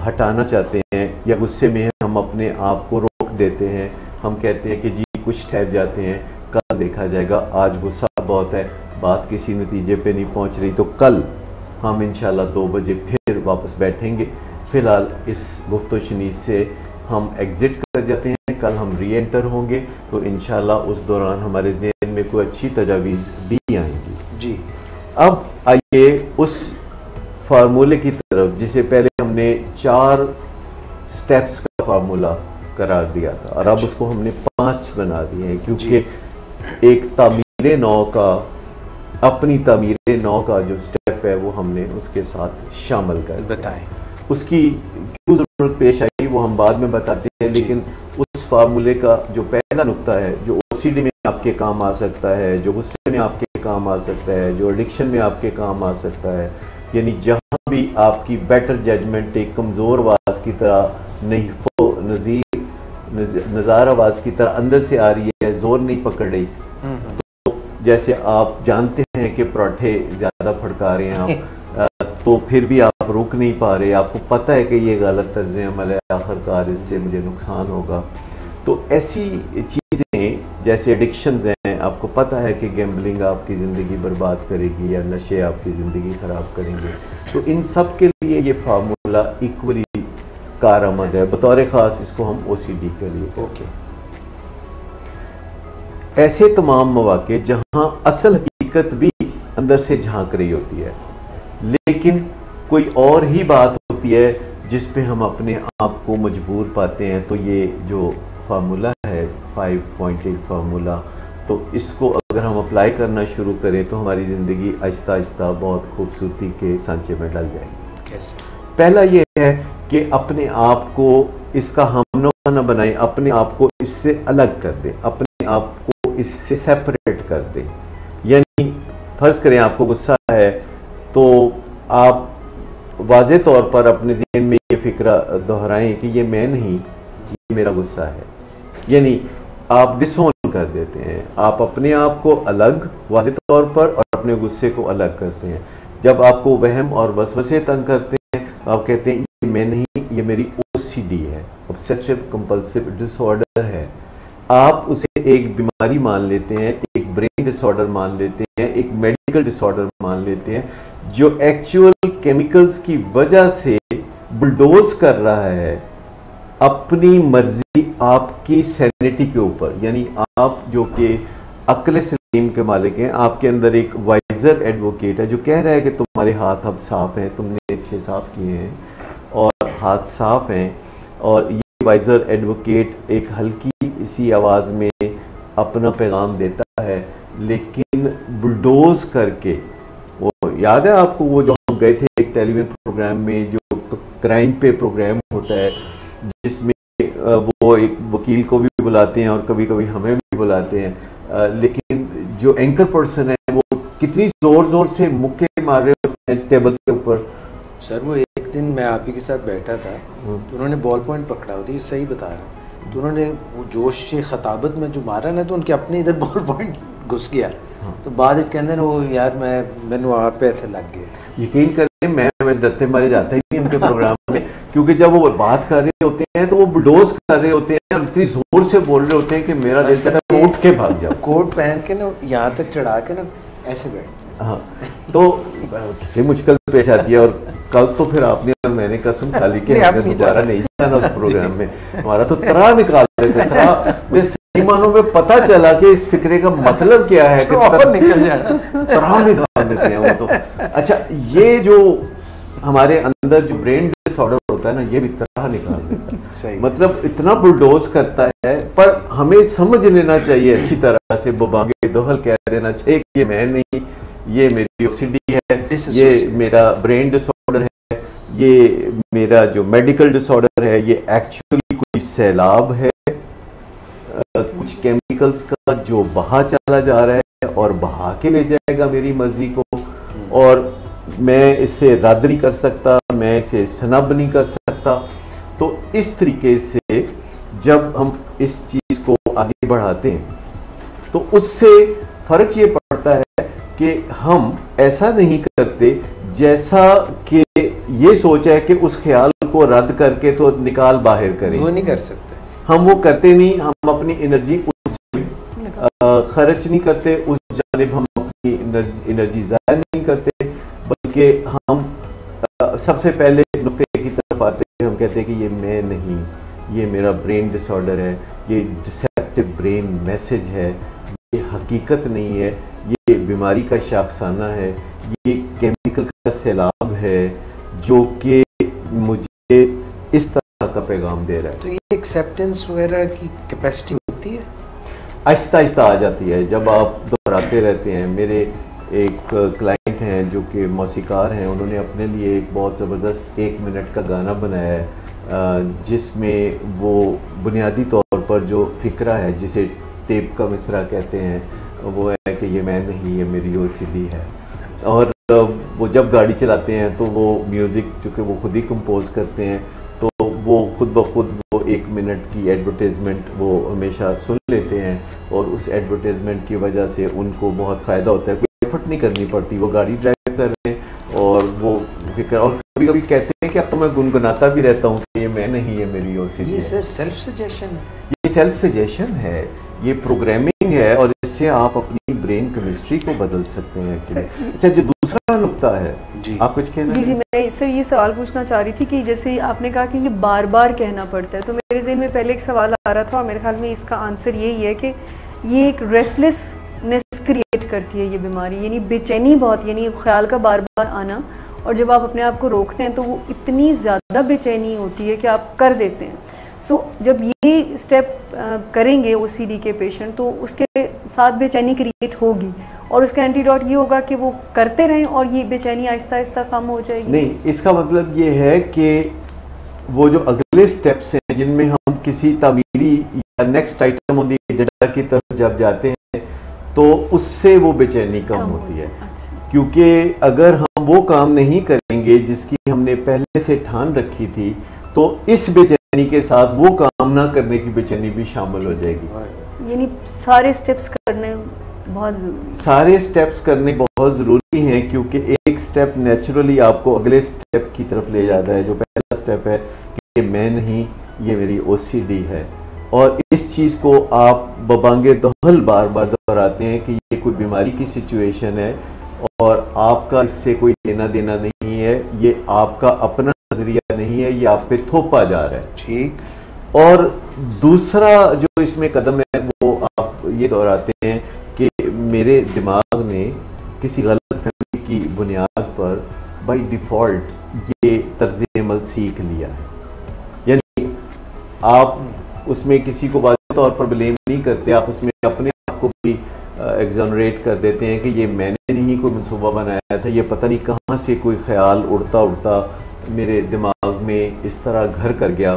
हटाना चाहते हैं, या गुस्से में हम अपने आप को रोक देते हैं। हम कहते हैं कि जी कुछ ठहर जाते हैं, कल देखा जाएगा, आज गुस्सा बहुत है, बात किसी नतीजे पे नहीं पहुंच रही, तो कल हम इंशाल्लाह 2 बजे फिर वापस बैठेंगे। फ़िलहाल इस गुफ्तगू शनीस से हम एग्ज़िट कर जाते हैं, कल हम री एंटर होंगे, तो इंशाल्लाह उस दौरान हमारे ज़हन में कोई अच्छी तजावीज़ भी आएंगी जी। अब आइए उस फार्मूले की तरफ जिसे पहले हमने 4 स्टेप्स का फार्मूला करार दिया था और अब उसको हमने 5 बना दिए हैं, क्योंकि एक तामीर नौ का, अपनी तामीर नौ का जो स्टेप है वो हमने उसके साथ शामिल कर बताएं। उसकी क्यों ज़रूरत पेश आई वो हम बाद में बताते हैं, लेकिन उस फार्मूले का जो पहला नुक्ता है, जो ओसीडी में आपके काम आ सकता है, जो गुस्से में आपके काम आ सकता है, जो एडिक्शन में आपके काम आ सकता है, यानी जहाँ भी आपकी बेटर जजमेंट एक कमज़ोर आवाज़ की तरह नहीं, नज़ार आवाज़ की तरह अंदर से आ रही है, जोर नहीं पकड़ रही, तो जैसे आप जानते हैं कि पराठे ज़्यादा फड़का रहे हैं आप तो फिर भी आप रुक नहीं पा रहे, आपको पता है कि ये गलत तर्ज़ अमल है, आखिरकार इससे मुझे नुकसान होगा। तो ऐसी चीज़ें जैसे एडिक्शंस हैं, आपको पता है कि गैम्बलिंग आपकी ज़िंदगी बर्बाद करेगी या नशे आपकी ज़िंदगी ख़राब करेंगे, तो इन सब के लिए ये फार्मूला इक्वली कारआमद है। बतौर ख़ास इसको हम ओसीडी के लिए ऐसे तमाम मौके जहाँ असल हकीकत भी अंदर से झांक रही होती है, लेकिन कोई और ही बात होती है जिस पे हम अपने आप को मजबूर पाते हैं, तो ये जो फार्मूला है 5.8 फार्मूला, तो इसको अगर हम अप्लाई करना शुरू करें तो हमारी ज़िंदगी आहिस्ता आहिस्ता बहुत खूबसूरती के सांचे में डल जाएगी। कैसे? पहला ये है कि अपने आप को इसका हमनवा न बनाएं, अपने आप को इससे अलग कर दें, अपने आप को इससे सेपरेट कर दें। यानी फ़र्ज़ करें आपको गुस्सा है तो आप वाज़े तौर पर अपने ज़हन में ये फ़िक्र दोहराएं कि ये मैं नहीं, ये मेरा गुस्सा है। यानी आप डिसोन कर देते हैं, आप अपने आप को अलग वाज़े तौर पर और अपने गुस्से को अलग करते हैं। जब आपको वहम और वसवसे तंग करते हैं, आप कहते हैं ये मैं नहीं, ये मेरी ओसीडी है, ऑब्सेसिव कंपल्सिव डिसऑर्डर है। आप उसे एक बीमारी मान लेते हैं, एक ब्रेन डिसऑर्डर मान लेते हैं, एक मेडिकल डिसऑर्डर मान लेते हैं, जो एक्चुअल केमिकल्स की वजह से बुलडोज कर रहा है अपनी मर्जी आपकी सैनिटी के ऊपर। यानी आप जो कि अक्ल सलीम के मालिक हैं, आपके अंदर एक वाइजर एडवोकेट है जो कह रहा है कि तुम्हारे हाथ अब साफ हैं, तुमने अच्छे साफ किए हैं और हाथ साफ हैं, और ये वाइजर एडवोकेट एक हल्की सी आवाज़ में अपना पैगाम देता है, लेकिन बुलडोज करके। वो याद है आपको वो जो हम गए थे एक टेलीविजन प्रोग्राम में, जो क्राइम पे प्रोग्राम होता है, जिसमें वो एक वकील को भी बुलाते हैं और कभी कभी हमें भी बुलाते हैं, लेकिन जो एंकर पर्सन है वो कितनी ज़ोर ज़ोर से मुक्के मार रहे होते हैं टेबल के ऊपर। सर वो एक दिन मैं आप ही के साथ बैठा था तो उन्होंने बॉल पॉइंट पकड़ा होती, सही बता रहा हूँ, तो उन्होंने वो जोश से खताबत में जो मारा ना, तो उनके अपने इधर बॉल पॉइंट घुस गया। तो बाद कहते हैं वो यार मैनू आप पे ऐसे लग गए। यकीन करें मैं डरते मारे जाता ही नहीं उनके प्रोग्राम में, क्योंकि जब वो बात कर रहे होते हैं तो वो बुलडोज कर रहे होते हैं और इतनी जोर से बोल रहे होते हैं कि मेरा दिल करता है उठ के भाग जाओ। कोट पहन के ना यहाँ तक चढ़ा के ना ऐसे बैठते हैं। हाँ, तो ये मुश्किल पेश आती है। और कल तो फिर आपने और मैंने कसम खा ली कि हमने दोबारा नहीं जाना उस प्रोग्राम में। हमारा तो तरा निकाल देते, तरा सही मानों में पता चला कि इस फिक्रे का मतलब क्या है कि निकल जाना, तरा निकाल देते हैं वो तो। अच्छा, ये जो हमारे अंदर जो ब्रेन डिसऑर्डर होता है ना, ये भी तरह निकाल देता है। सही। मतलब इतना बुलडोज करता है, पर हमें समझ लेना चाहिए अच्छी तरह से, बबांगे दोहल कह देना चाहिए कि ये मैं नहीं, ये मेरी ओसीडी है, ये मेरा ब्रेन डिसऑर्डर है, ये मेरा जो मेडिकल डिसऑर्डर है, ये एक्चुअली कोई सैलाब है, कुछ केमिकल्स का जो बहा चला जा रहा है और बहा के ले जाएगा मेरी मर्जी को, और मैं इसे रद्द नहीं कर सकता, मैं इसे सनब नहीं कर सकता। तो इस तरीके से जब हम इस चीज़ को आगे बढ़ाते हैं तो उससे फ़र्क ये पड़ता है कि हम ऐसा नहीं करते जैसा कि ये सोच है कि उस ख्याल को रद्द करके तो निकाल बाहर करें। वो नहीं कर सकते, हम वो करते नहीं। हम अपनी एनर्जी उस खर्च नहीं करते, उस जानिब हम अपनी एनर्जी ज़ाया नहीं करते, बल्कि हम सबसे पहले नुक्ते की तरफ आते हैं। हम कहते हैं कि ये मैं नहीं, ये मेरा ब्रेन डिसऑर्डर है, ये डिसेप्टिव ब्रेन मैसेज है, ये हकीकत नहीं है, ये बीमारी का शाखसाना है, ये केमिकल का सैलाब है जो कि मुझे इस तरह का पैगाम दे रहा है। तो ये एक्सेप्टेंस वगैरह की कैपेसिटी होती है? आहिस्ता आहिस्ता आ जाती है जब आप दोहराते रहते हैं। मेरे एक क्लाइंट हैं जो कि मौसीकार हैं, उन्होंने अपने लिए एक बहुत ज़बरदस्त 1 मिनट का गाना बनाया है जिसमें वो बुनियादी तौर पर जो फ़िक्रा है, जिसे टेप का मिसरा कहते हैं, वो है कि ये मैं नहीं, ये मेरी OCD है। और वो जब गाड़ी चलाते हैं तो वो म्यूज़िक चूँकि वो खुद ही कंपोज करते हैं, तो वो खुद ब खुद वो 1 मिनट की एडवर्टाइजमेंट वो हमेशा सुन लेते हैं और उस एडवर्टाइजमेंट की वजह से उनको बहुत फ़ायदा होता है। कोई एफर्ट नहीं करनी पड़ती, वो गाड़ी ड्राइव कर रहे हैं और वो फिक्र। और कभी कभी कहते हैं कि अब तो मैं गुनगुनाता भी रहता हूँ कि ये मैं नहीं, ये मेरी OCD है। ये सर सेल्फ सजेशन है? ये सेल्फ सजेशन है, ये प्रोग्रामिंग है और इससे आप अपनी ब्रेन केमिस्ट्री को बदल सकते हैं। अच्छा, जो दूसरा नुक्ता है जी, आप कुछ कहना? जी मैं सर ये सवाल पूछना चाह रही थी कि जैसे आपने कहा कि ये बार बार कहना पड़ता है, तो मेरे ज़हन में पहले एक सवाल आ रहा था और मेरे ख्याल में इसका आंसर यही है कि ये एक रेस्टलेसनेस क्रिएट करती है ये बीमारी, यानी बेचैनी बहुत, यानी ख्याल का बार बार आना, और जब आप अपने आप को रोकते हैं तो वो इतनी ज़्यादा बेचैनी होती है कि आप कर देते हैं। सो जब ये स्टेप करेंगे OCD के पेशेंट, तो उसके साथ बेचैनी क्रिएट होगी और उसका एंटीडोट ये होगा कि वो करते रहें और ये बेचैनी आहिस्ता आहिस्ता कम हो जाएगी। नहीं, इसका मतलब ये है कि वो जो अगले स्टेप्स हैं जिनमें हम किसी तामीरी या next item on the agenda की तरफ जब जाते हैं तो उससे वो बेचैनी कम होती है। क्योंकि अगर हम वो काम नहीं करेंगे जिसकी हमने पहले से ठान रखी थी, तो इस बेचैनी के साथ वो काम ना करने की बेचैनी भी शामिल हो जाएगी। यानी सारे स्टेप्स करने बहुत ज़रूरी, सारे स्टेप्स करने बहुत ज़रूरी हैं, क्योंकि एक स्टेप नेचुरली आपको अगले स्टेप की तरफ ले जाता है। जो पहला स्टेप है कि मैं नहीं, ये मेरी OCD है, और इस चीज़ को आप बबांगे दहल बार बार दोहराते हैं कि ये कोई बीमारी की सिचुएशन है और आपका इससे कोई लेना देना नहीं है, ये आपका अपना नजरिया नहीं है, ये आप पे थोपा जा रहा है। ठीक। और दूसरा जो इसमें कदम है वो आप ये दोहराते हैं कि मेरे दिमाग ने किसी गलत फहमी की बुनियाद पर बाय डिफ़ॉल्ट ये तर्ज अमल सीख लिया है। यानी आप उसमें किसी को वाज़ेह तौर पर ब्लेम नहीं करते, आप उसमें अपने आप को भी एग्जोनरेट कर देते हैं कि ये मैंने नहीं कोई मनसूबा बनाया था, ये पता नहीं कहाँ से कोई ख्याल उड़ता उड़ता मेरे दिमाग में इस तरह घर कर गया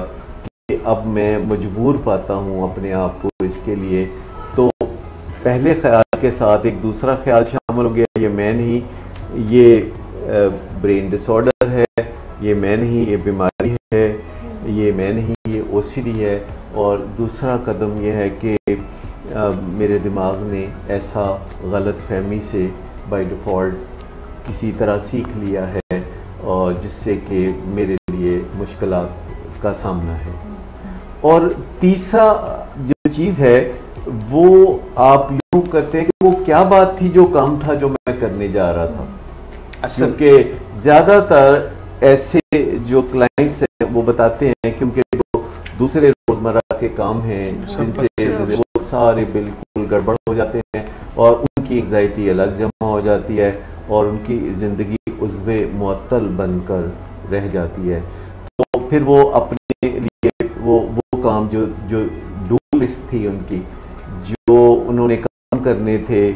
कि अब मैं मजबूर पाता हूँ अपने आप को इसके लिए। तो पहले ख्याल के साथ एक दूसरा ख्याल शामिल हो गया, ये मैं नहीं, ये ब्रेन डिसऑर्डर है, ये मैं नहीं, ये बीमारी है, ये मैं नहीं, ये OCD है। और दूसरा कदम यह है कि मेरे दिमाग ने ऐसा गलत फहमी से बाय डिफ़ॉल्ट किसी तरह सीख लिया है और जिससे कि मेरे लिए मुश्किलात का सामना है। और तीसरा जो चीज़ है वो आप यूँ करते हैं कि वो क्या बात थी, जो काम था जो मैं करने जा रहा था। असल के ज़्यादातर ऐसे जो क्लाइंट्स हैं वो बताते हैं कि उनके जो दूसरे रोज़मर्रा के काम हैं जिनसे वो सारे बिल्कुल गड़बड़ हो जाते हैं और उनकी एंग्जाइटी अलग जमा हो जाती है और उनकी ज़िंदगी उज़्वे मुअत्तल बनकर रह जाती है। तो फिर वो अपने लिए वो काम जो डू लिस्ट थी उनकी, जो उन्होंने काम करने थे,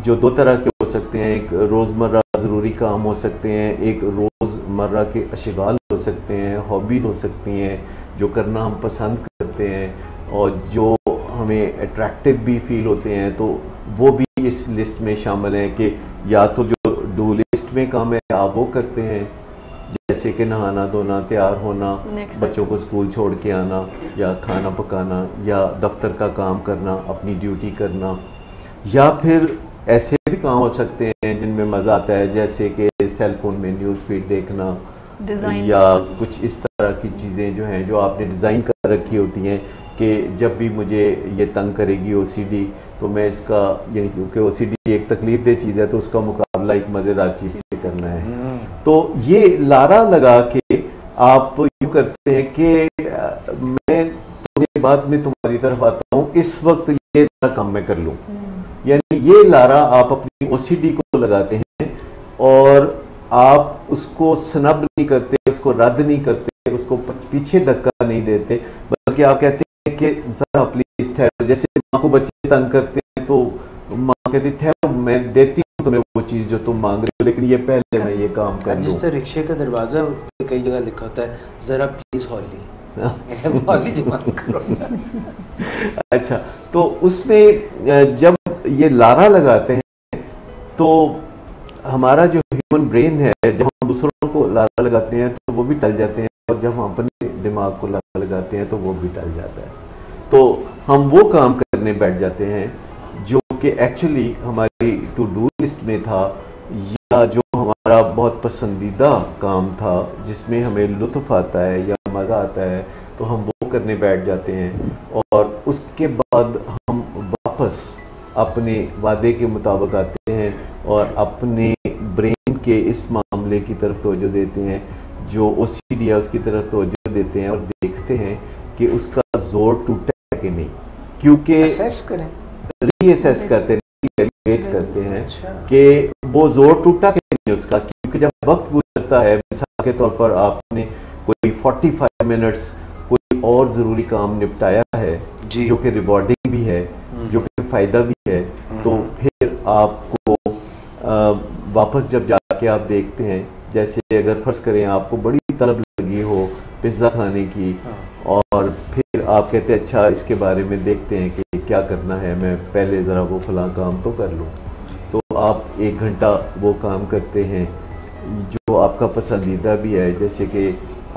जो 2 तरह के हो सकते हैं, एक रोज़मर्रा ज़रूरी काम हो सकते हैं, एक रोज़मर्रा के अशगाल हो सकते हैं, हॉबीज़ हो सकती हैं जो करना हम पसंद करते हैं और जो हमें अट्रैक्टिव भी फील होते हैं, तो वो भी इस लिस्ट में शामिल हैं कि या तो जो डू लिस्ट में काम है आप वो करते हैं, जैसे कि नहाना धोना, तैयार होना, बच्चों को स्कूल छोड़ के आना या खाना पकाना या दफ्तर का काम करना, अपनी ड्यूटी करना, या फिर ऐसे भी काम हो सकते हैं जिनमें मज़ा आता है, जैसे कि सेल फोन में न्यूज़ फीड देखना या कुछ इस तरह की चीज़ें जो हैं जो आपने डिज़ाइन कर रखी होती हैं कि जब भी मुझे ये तंग करेगी OCD तो मैं इसका, यानी क्योंकि OCD एक तकलीफदेह चीज़ है तो उसका मुकाबला एक मज़ेदार चीज़ से करना है। तो ये लारा लगा के आप यूँ करते हैं कि मैं थोड़ी बाद में तुम्हारी तरफ आता हूँ, इस वक्त ये काम मैं कर लूँ। यानी ये लारा आप अपनी ओसीडी को लगाते हैं और आप उसको स्नब नहीं करते, उसको रद्द नहीं करते, उसको पीछे धक्का नहीं देते, बल्कि आप कहते हैं कि जरा प्लीज ठहरो। जैसे माँ को बच्चे तंग करते हैं तो माँ कहती ठहरो, मैं देती हूँ तुम्हें वो चीज़ जो तुम मांग रहे हो, लेकिन ये पहले मैं ये काम कर लूँ। जिस तरह रिक्शे का दरवाज़ा पे कई जगह लिखा होता है ज़रा प्लीज़ हॉली, हॉली जमा करो। अच्छा, तो उसमें जब ये लारा लगाते हैं तो हमारा जो ह्यूमन ब्रेन है, जब हम दूसरों को लारा लगाते हैं तो वो भी टल जाते हैं, और जब हम अपने दिमाग को लारा लगाते हैं तो वो भी टल जाता है। तो हम वो काम करने बैठ जाते हैं जो कि एक्चुअली हमारी टू डू लिस्ट में था, या जो हमारा बहुत पसंदीदा काम था, जिसमें हमें लुत्फ़ आता है या मज़ा आता है, तो हम वो करने बैठ जाते हैं। और उसके बाद हम वापस अपने वादे के मुताबिक आते हैं और अपने ब्रेन के इस मामले की तरफ तवज्जो देते हैं, जो ओसीडी है उसकी तरफ तवज्जो देते हैं, और देखते हैं कि उसका जोर टूटा है कि नहीं, क्योंकि असेस करें, रीअसेस करते हैं, रीवैल्यूएट करते हैं कि वो जोर टूटा कि नहीं उसका। क्योंकि जब वक्त गुजरता है, मिसाल के तौर पर आपने कोई 45 मिनट्स कोई और ज़रूरी काम निपटाया है जो कि रिवॉर्डिंग भी है, जो कि फ़ायदा भी है, तो फिर आपको वापस जब जाके आप देखते हैं, जैसे अगर फर्ज करें आपको बड़ी तलब लगी हो पिज़्ज़ा खाने की, और फिर आप कहते हैं अच्छा इसके बारे में देखते हैं कि क्या करना है, मैं पहले ज़रा वो फलां काम तो कर लूँ, तो आप 1 घंटा वो काम करते हैं जो आपका पसंदीदा भी है। जैसे कि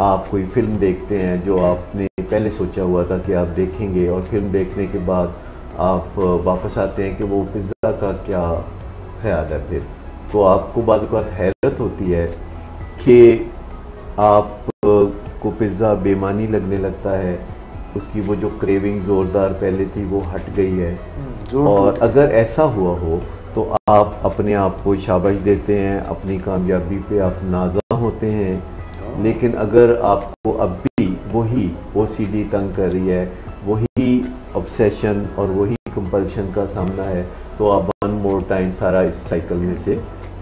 आप कोई फ़िल्म देखते हैं जो आपने पहले सोचा हुआ था कि आप देखेंगे, और फिल्म देखने के बाद आप वापस आते हैं कि वो पिज़्ज़ा का क्या ख्याल है, फिर तो आपको बाज़ औक़ात हैरत होती है कि आपको पिज़्ज़ा बेमानी लगने लगता है, उसकी वो जो क्रेविंग ज़ोरदार पहले थी वो हट गई है। और अगर ऐसा हुआ हो तो आप अपने आप को शाबाश देते हैं, अपनी कामयाबी पे आप नाज़ा होते हैं। लेकिन अगर आपको अब भी वही ओसीडी तंग कर रही है, वही ऑब्सेशन और वही कंपल्शन का सामना है, तो आप 1 मोर टाइम सारा इस साइकिल में से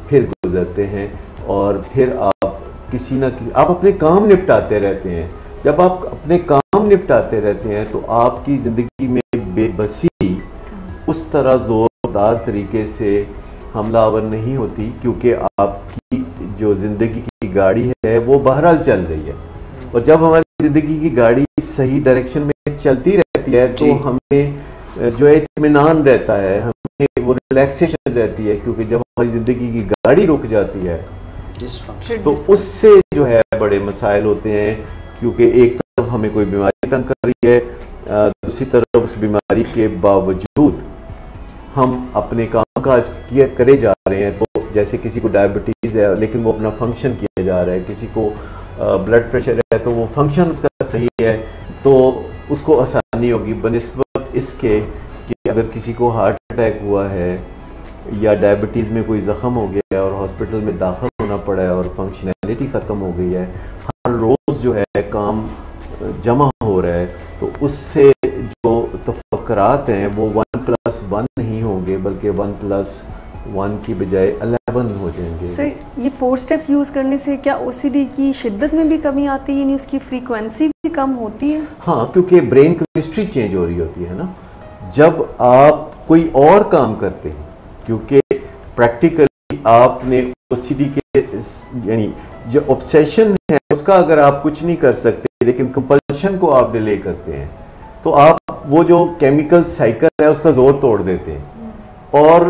फिर गुजरते हैं, और फिर आप किसी ना किसी आप अपने काम निपटाते रहते हैं। जब आप अपने काम निपटाते रहते हैं तो आपकी ज़िंदगी में बेबसी उस तरह ज़ोरदार तरीके से हमलावर नहीं होती, क्योंकि आपकी जो ज़िंदगी की गाड़ी है वो बहरहाल चल रही है। और जब हमारी ज़िंदगी की गाड़ी सही डायरेक्शन में चलती रहती है तो हमें जो इत्मीनान रहता है, हमें वो रिलैक्सेशन रहती है, क्योंकि जब हमारी ज़िंदगी की गाड़ी रुक जाती है तो उससे जो है बड़े मसाइल होते हैं। क्योंकि एक तरफ हमें कोई बीमारी तंग कर रही है, दूसरी तरफ उस बीमारी के बावजूद हम अपने काम काज करे जा रहे हैं। तो जैसे किसी को डायबिटीज़ है लेकिन वो अपना फंक्शन किया जा रहा है, किसी को ब्लड प्रेशर है तो वो फंक्शन उसका सही है, तो उसको आसानी होगी बनिस्बत इसके कि अगर किसी को हार्ट अटैक हुआ है या डायबिटीज़ में कोई ज़ख़म हो गया है और हॉस्पिटल में दाखिल होना पड़ा है और फंक्शनैलिटी ख़त्म हो गई है, हर रोज़ जो है काम जमा हो रहा है, तो उससे जो तफक्कुरात हैं वो 1+1 नहीं होंगे बल्कि 1+1 की बजाय 11 हो जाएंगे। सर, ये 4 स्टेप्स यूज़ करने से क्या ओसीडी की शिद्दत में भी कमी आती है, यानी उसकी फ्रीक्वेंसी भी कम होती है? हाँ, क्योंकि ब्रेन केमिस्ट्री चेंज हो रही होती है ना जब आप कोई और काम करते हैं, क्योंकि प्रैक्टिकली आपने ओसीडी के यानी जो ऑब्सेशन है उसका अगर आप कुछ नहीं कर सकते लेकिन कंपल्शन को आप डिले करते हैं तो आप वो जो केमिकल साइकिल है उसका जोर तोड़ देते हैं, और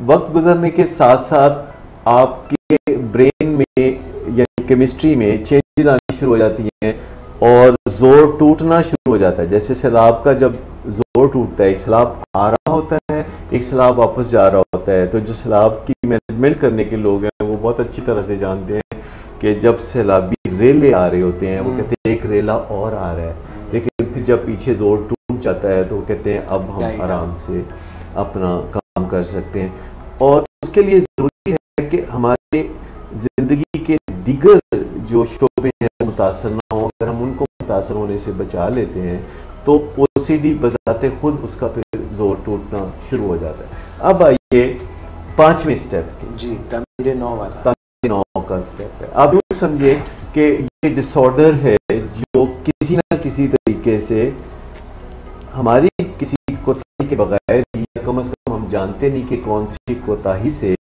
वक्त गुजरने के साथ साथ आपके ब्रेन में यानी केमिस्ट्री में चेंजेस आनी शुरू हो जाती हैं और जोर टूटना शुरू हो जाता है। जैसे सैलाब का जब जोर टूटता है, एक सैलाब आ रहा होता है, एक सैलाब वापस जा रहा होता है, तो जो सैलाब की मैनेजमेंट करने के लोग हैं वो बहुत अच्छी तरह से जानते हैं कि जब सैलाबी रेले आ रहे होते हैं वो कहते हैं एक रेला और आ रहा है, लेकिन फिर जब पीछे जोर टूट जाता है तो वो कहते हैं अब हम आराम से अपना काम कर सकते हैं। और उसके लिए ज़रूरी है कि हमारे ज़िंदगी के दीगर जो शोबे हैं मुतासर ना हो, अगर हम उनको मुतासर होने से बचा लेते हैं तो OCD बजाते खुद उसका फिर जोर टूटना शुरू हो जाता है। अब आइए 5वें स्टेप जी, तामीर नौ वाला, तामीर नौ का स्टेप है। आप यूँ समझे कि ये डिसऑर्डर है जो किसी ना किसी तरीके से हमारी किसी कोताही के बगैर, या कम से कम हम जानते नहीं कि कौन सी कोताही से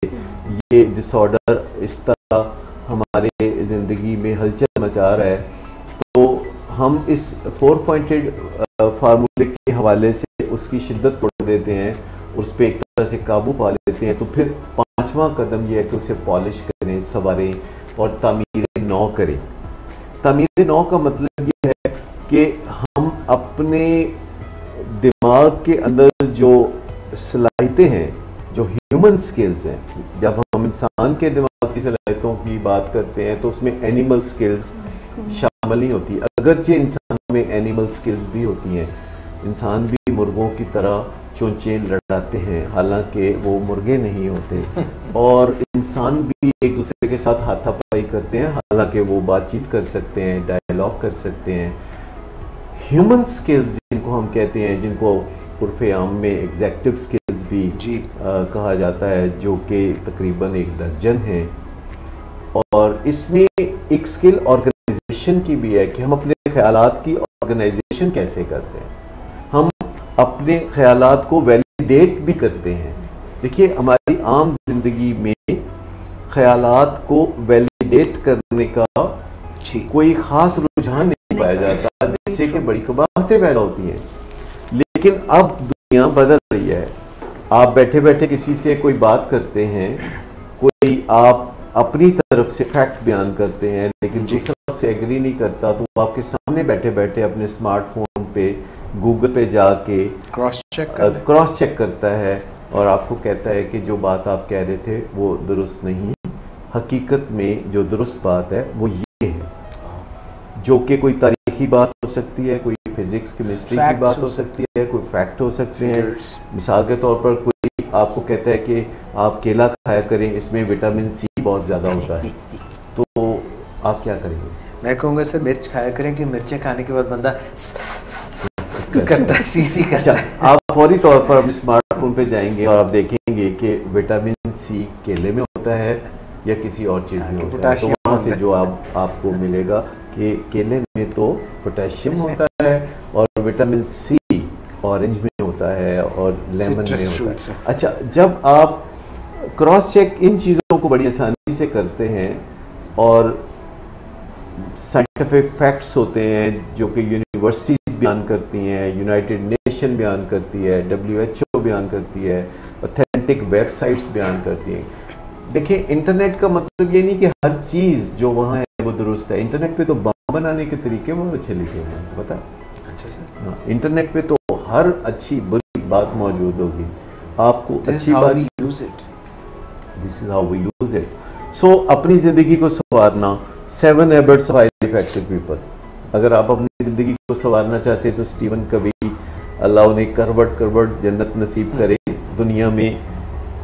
ये डिसऑर्डर इस तरह हमारे ज़िंदगी में हलचल मचा रहा है। तो हम इस 4 पॉइंटेड फार्मूले के हवाले से उसकी शिद्दत बढ़ा देते हैं, उस पर एक तरह से काबू पा लेते हैं। तो फिर 5वां कदम यह है कि उसे पॉलिश करें, संवारें और तामीर नौ करें। तामीर नौ का मतलब ये है कि हम अपने दिमाग के अंदर जो सलाहियतें हैं, जो ह्यूमन स्किल्स हैं, जब हम इंसान के दिमाग की सलाहियतों की बात करते हैं तो उसमें एनिमल स्किल्स शामिल नहीं होती, अगरचे इंसान में एनिमल स्किल्स भी होती हैं। इंसान भी मुर्गों की तरह चोंचें लड़ाते हैं, हालांकि वो मुर्गे नहीं होते, और इंसान भी एक दूसरे के साथ हाथापाई करते हैं, हालांकि वो बातचीत कर सकते हैं, डायलॉग कर सकते हैं। ह्यूमन स्किल्स जिनको हम कहते हैं, जिनको उर्फ़े आम में एग्जेक्टिव स्किल्स भी कहा जाता है, जो कि तकरीबन 1 दर्जन है। और इसमें एक स्किल ऑर्गेनाइजेशन की भी है कि हम अपने ख्यालात की ऑर्गेनाइजेशन कैसे करते हैं, हम अपने ख्यालात को वैलिडेट भी करते हैं। देखिए, हमारी आम जिंदगी में ख्यालात को वैलिडेट करने का कोई ख़ास रुझान नहीं पाया जाता, जिससे कि बड़ी कबाहतें पैदा होती हैं। लेकिन अब दुनिया बदल रही है। आप बैठे बैठे किसी से कोई बात करते हैं, कोई आप अपनी तरफ से फैक्ट बयान करते हैं, लेकिन दूसरा से एग्री नहीं करता, तो वो आपके सामने बैठे बैठे अपने स्मार्टफोन पे गूगल पे जाके क्रॉस चेक करता है और आपको कहता है कि जो बात आप कह रहे थे वो दुरुस्त नहीं। हकीकत में जो दुरुस्त बात है वो ये है, जो कि कोई तारीखी बात हो सकती है, कोई फिजिक्स केमिस्ट्री की बात हो सकती है, कोई फैक्ट हो सकते हैं। मिसाल के तौर पर कोई आपको कहता है कि आप केला खाया करें, इसमें विटामिन सी बहुत ज़्यादा होता है, तो आप क्या करेंगे? मैं कहूँगा सर मिर्च खाया करें, कि मिर्चें खाने के बाद बंदा करता है, सीसी करता है। आप फौरी तौर पर अपने स्मार्टफोन पे जाएंगे और आप देखेंगे कि विटामिन सी केले में होता है या किसी और चीज़ में होता है, तो वहाँ से जो आपको मिलेगा कि केले में तो पोटेशियम होता है और विटामिन सी ऑरेंज में होता है और लेमन में होता है। अच्छा, जब आप क्रॉस चेक इन चीज़ों को बड़ी आसानी से करते हैं और साइंटिफिक फैक्ट्स होते हैं जो कि यूनिवर्सिटीज़ बयान करती हैं, यूनाइटेड नेशन बयान करती है, WHO बयान करती है, ऑथेंटिक वेबसाइट्स बयान करती हैं। देखिए, इंटरनेट का मतलब ये नहीं कि हर चीज़ जो वहाँ है वो दुरुस्त है। इंटरनेट पे तो बम बनाने के तरीके बहुत अच्छे लिखे हुए हैं, पता है? अच्छा सर। हाँ, इंटरनेट पे तो हर अच्छी बुरी बात मौजूद होगी। आपको अच्छी बात, this is how we use it. So अपनी ज़िंदगी को संवारना, 7 habits of highly effective people. अगर आप अपनी ज़िंदगी को संवारना चाहते हैं तो स्टीवन कवी, अल्लाह उन्हें करवट जन्नत नसीब करे। दुनिया में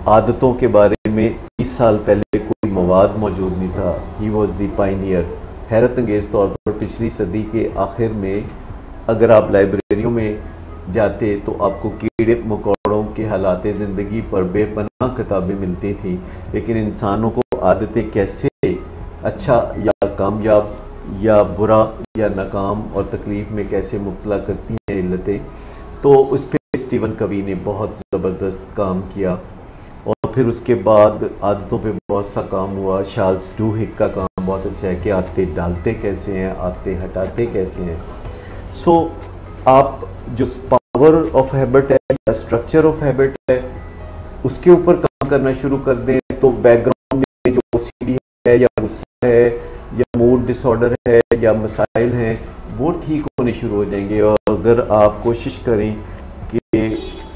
आदतों के बारे में 30 साल पहले कोई मवाद मौजूद नहीं था। He was the Pioneer. हैरत अंगेज़ तौर पर पिछली सदी के आखिर में अगर आप लाइब्रेरियों में जाते तो आपको कीड़े मकोड़ों के हालात ज़िंदगी पर बेपनाह किताबें मिलती थी, लेकिन इंसानों को आदतें कैसे अच्छा या कामयाब या बुरा या नाकाम और तकलीफ़ में कैसे मुब्तला करती हैं इल्लतें, तो उस पर स्टीवन कवी ने बहुत ज़बरदस्त काम किया। और फिर उसके बाद आदतों पे बहुत सा काम हुआ। चार्ल्स डुहिक का काम बहुत अच्छा है कि आदतें डालते कैसे हैं, आदतें हटाते कैसे हैं। सो आप जो पावर ऑफ हैबिट है या स्ट्रक्चर ऑफ हैबिट है उसके ऊपर काम करना शुरू कर दें तो बैकग्राउंड में जो OCD है या गुस्सा है या मूड डिसऑर्डर है या मसाइल हैं वो ठीक होने शुरू हो जाएंगे। और अगर आप कोशिश करें कि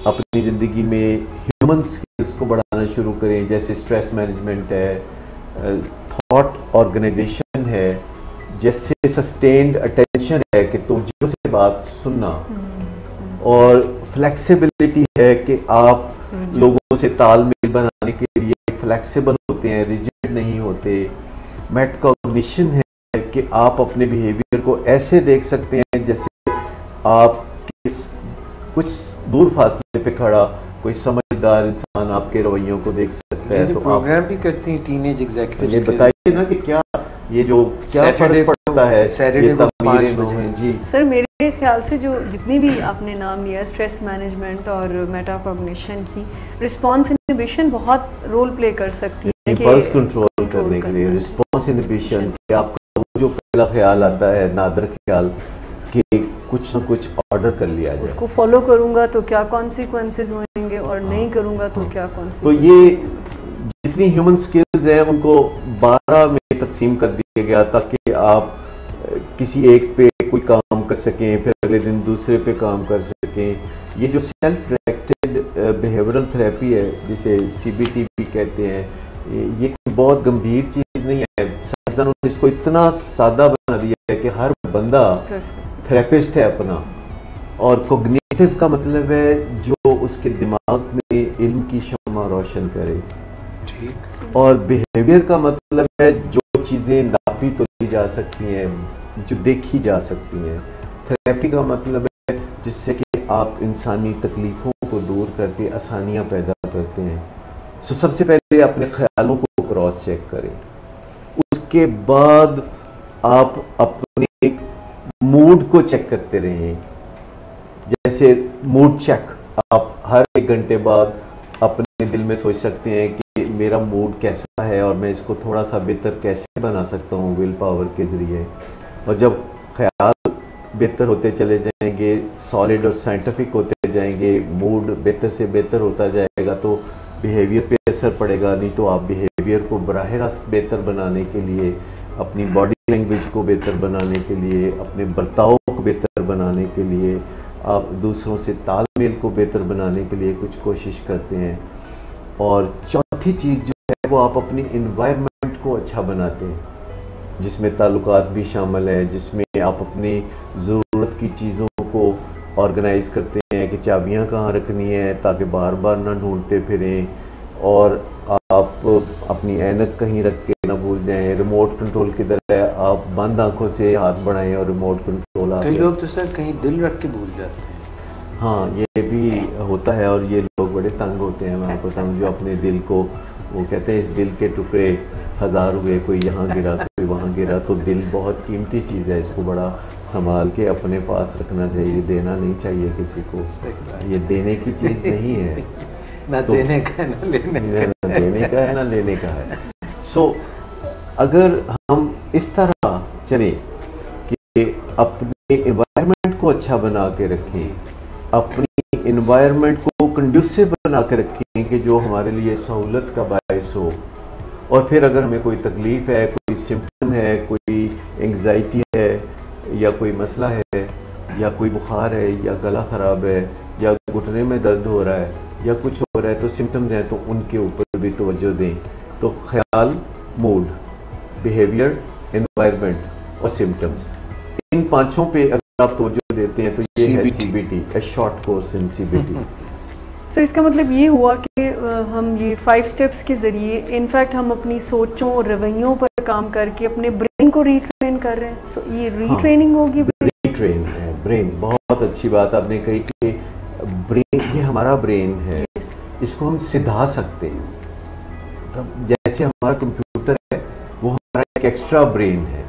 अपनी ज़िंदगी में ह्यूमन स्किल्स को बढ़ाना शुरू करें, जैसे स्ट्रेस मैनेजमेंट है, थॉट ऑर्गेनाइजेशन है, जैसे सस्टेन्ड अटेंशन है कि तवज्जो से बात सुनना, और फ्लेक्सिबिलिटी है कि आप लोगों से तालमेल बनाने के लिए फ्लेक्सिबल होते हैं, रिजिड नहीं होते। मेटाकॉग्निशन है कि आप अपने बिहेवियर को ऐसे देख सकते हैं जैसे आप कुछ दूर फासले पे खड़ा कोई समझदार इंसान आपके रवैयों को देख सकता है। जो तो प्रोग्राम भी करती हैं टीनेज एग्जीक्यूटिव्स, ये बताइए ना कि क्या ये जो क्या फर्क पड़ता है सैटरडे को 5 बजे। जी सर मेरे ख्याल से जो जितनी भी आपने नाम लिया स्ट्रेस मैनेजमेंट और मेटाकॉग्निशन की, रिस्पॉन्स इनहिबिशन बहुत रोल प्ले कर सकती है इम्पल्स कंट्रोल करने के लिए। रिस्पॉन्स इनहिबिशन कि आपका जो पहला ख्याल आता है नादर ख्याल कि कुछ ना कुछ ऑर्डर कर लिया जाए, उसको फॉलो करूंगा तो क्या कॉन्सिक्वेंसेस होंगे और नहीं करूंगा तो क्या तो कॉन्सिक्वेंसेस। ये जितनी ह्यूमन स्किल्स हैं उनको 12 में तकसीम कर दिया गया ताकि आप किसी एक पे कोई काम कर सकें, फिर अगले दिन दूसरे पे काम कर सकें। ये जो सेल्फ डायरेक्टेड बिहेवियरल थेरेपी है जिसे CBT भी कहते हैं, ये कोई बहुत गंभीर चीज़ नहीं है। साइंसदानों ने इसको इतना सादा बना दिया है कि हर बंदा थेरेपिस्ट है अपना। और कोग्निटिव का मतलब है जो उसके दिमाग में इल्म की शम्मा रोशन करे। ठीक। और बिहेवियर का मतलब है जो चीज़ें नापी तो ली जा सकती हैं, जो देखी जा सकती हैं। थेरेपी का मतलब है जिससे कि आप इंसानी तकलीफ़ों को दूर करके आसानियाँ पैदा करते हैं। सो सबसे पहले अपने ख्यालों को क्रॉस चेक करें, उसके बाद आप अपने मूड को चेक करते रहें। जैसे मूड चेक, आप हर 1 घंटे बाद अपने दिल में सोच सकते हैं कि मेरा मूड कैसा है और मैं इसको थोड़ा सा बेहतर कैसे बना सकता हूँ विल पावर के ज़रिए। और जब ख्याल बेहतर होते चले जाएंगे, सॉलिड और साइंटिफिक होते जाएंगे, मूड बेहतर से बेहतर होता जाएगा तो बिहेवियर पे असर पड़ेगा। नहीं तो आप बिहेवियर को बराह रास्त बेहतर बनाने के लिए, अपनी बॉडी लैंग्वेज को बेहतर बनाने के लिए, अपने बर्ताव को बेहतर बनाने के लिए, आप दूसरों से तालमेल को बेहतर बनाने के लिए कुछ कोशिश करते हैं। और चौथी चीज़ जो है वो आप अपनी इन्वायरमेंट को अच्छा बनाते हैं, जिसमें ताल्लुकात भी शामिल है, जिसमें आप अपनी ज़रूरत की चीज़ों को ऑर्गेनाइज करते हैं कि चाबियां कहाँ रखनी है ताकि बार बार ना ढूंढते फिरें, और आप अपनी ऐनक कहीं रख के ना भूल जाएं। रिमोट कंट्रोल की तरह आप बंद आंखों से हाथ बढ़ाएं और रिमोट कंट्रोल आ कई लोग तो सर कहीं दिल रख के भूल जाते हैं। हाँ, ये भी होता है और ये लोग बड़े तंग होते हैं। मैं आपको समझो अपने दिल को, वो कहते हैं इस दिल के टुकड़े 1000 हुए, कोई यहाँ गिरा कोई वहाँ गिरा। तो दिल बहुत कीमती चीज़ है, इसको बड़ा संभाल के अपने पास रखना चाहिए, देना नहीं चाहिए किसी को। ये देने की चीज़ नहीं है, ना तो देने का ना लेने का, ना देने का है ना लेने का है। सो अगर हम इस तरह चले कि अपने एनवायरनमेंट को अच्छा बना के रखें, अपनी एनवायरनमेंट को कंड्यूसिव बना के रखें कि जो हमारे लिए सहूलत का बायस हो, और फिर अगर हमें कोई तकलीफ़ है, कोई सिम्टम है, कोई एंग्जाइटी है या कोई मसला है या कोई बुखार है या गला ख़राब है या घुटने में दर्द हो रहा है या कुछ हो रहा है, तो सिम्टम्स हैं तो उनके ऊपर भी तवज्जो दें। तो ख्याल, मूड, बिहेवियर, एनवायरनमेंट और सिम्टम्स, इन पांचों पे अगर आप तवज्जो देते हैं तो ये है CBT, A short course in CBT। Sir इसका मतलब ये हुआ कि हम ये 5 स्टेप्स के ज़रिए इनफैक्ट हम अपनी सोचों और रवैयों पर काम करके अपने ब्रेन को रीट्रेन कर रहे हैं। सो ये रीट्रेनिंग होगी। रीट्रेन है ब्रेन, बहुत अच्छी बात आपने कही कि ब्रेन, ये हमारा ब्रेन है, इसको हम सिधा सकते हैं। जैसे हमारा कंप्यूटर है वो हमारा एक एक्स्ट्रा ब्रेन है।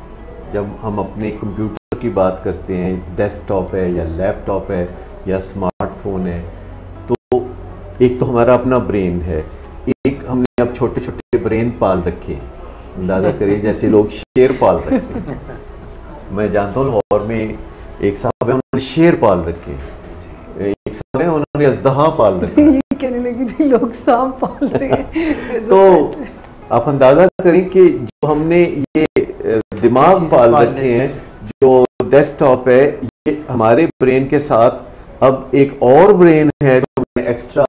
जब हम अपने कंप्यूटर की बात करते हैं, डेस्कटॉप है या लैपटॉप है या स्मार्टफोन है, तो एक तो हमारा अपना ब्रेन है, एक हमने अब छोटे छोटे ब्रेन पाल रखे। अंदाज़ा करिए जैसे लोग शेर पाल रखे हैं। मैं जानता हूँ लाहौर में एक साहब है, उन्होंने शेर पाल रखे, एक साहब है उन्होंने अजदहा पाल रखे। कहने लगी थी लोग सांप पाल रहे हैं। तो आप अंदाजा करें कि जो हमने ये दिमाग पाल रखे हैं, जो डेस्कटॉप है, ये हमारे ब्रेन के साथ अब एक और ब्रेन है जो एक्स्ट्रा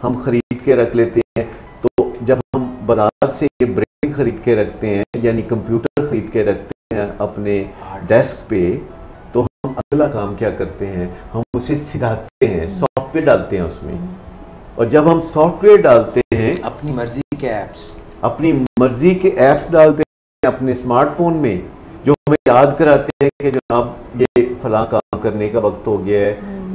हम खरीद के रख लेते हैं। तो जब हम बाजार से ये ब्रेन खरीद के रखते हैं यानी कंप्यूटर खरीद के रखते हैं अपने डेस्क पे, तो हम अगला काम क्या करते हैं, हम उसे सिधाते हैं, सॉफ्टवेयर डालते हैं उसमें। और जब हम सॉफ्टवेयर डालते हैं अपनी मर्जी के ऐप्स, अपनी मर्जी के ऐप्स डालते हैं अपने स्मार्टफोन में, जो हमें याद कराते हैं कि जनाब ये फलां काम करने का वक्त हो गया है,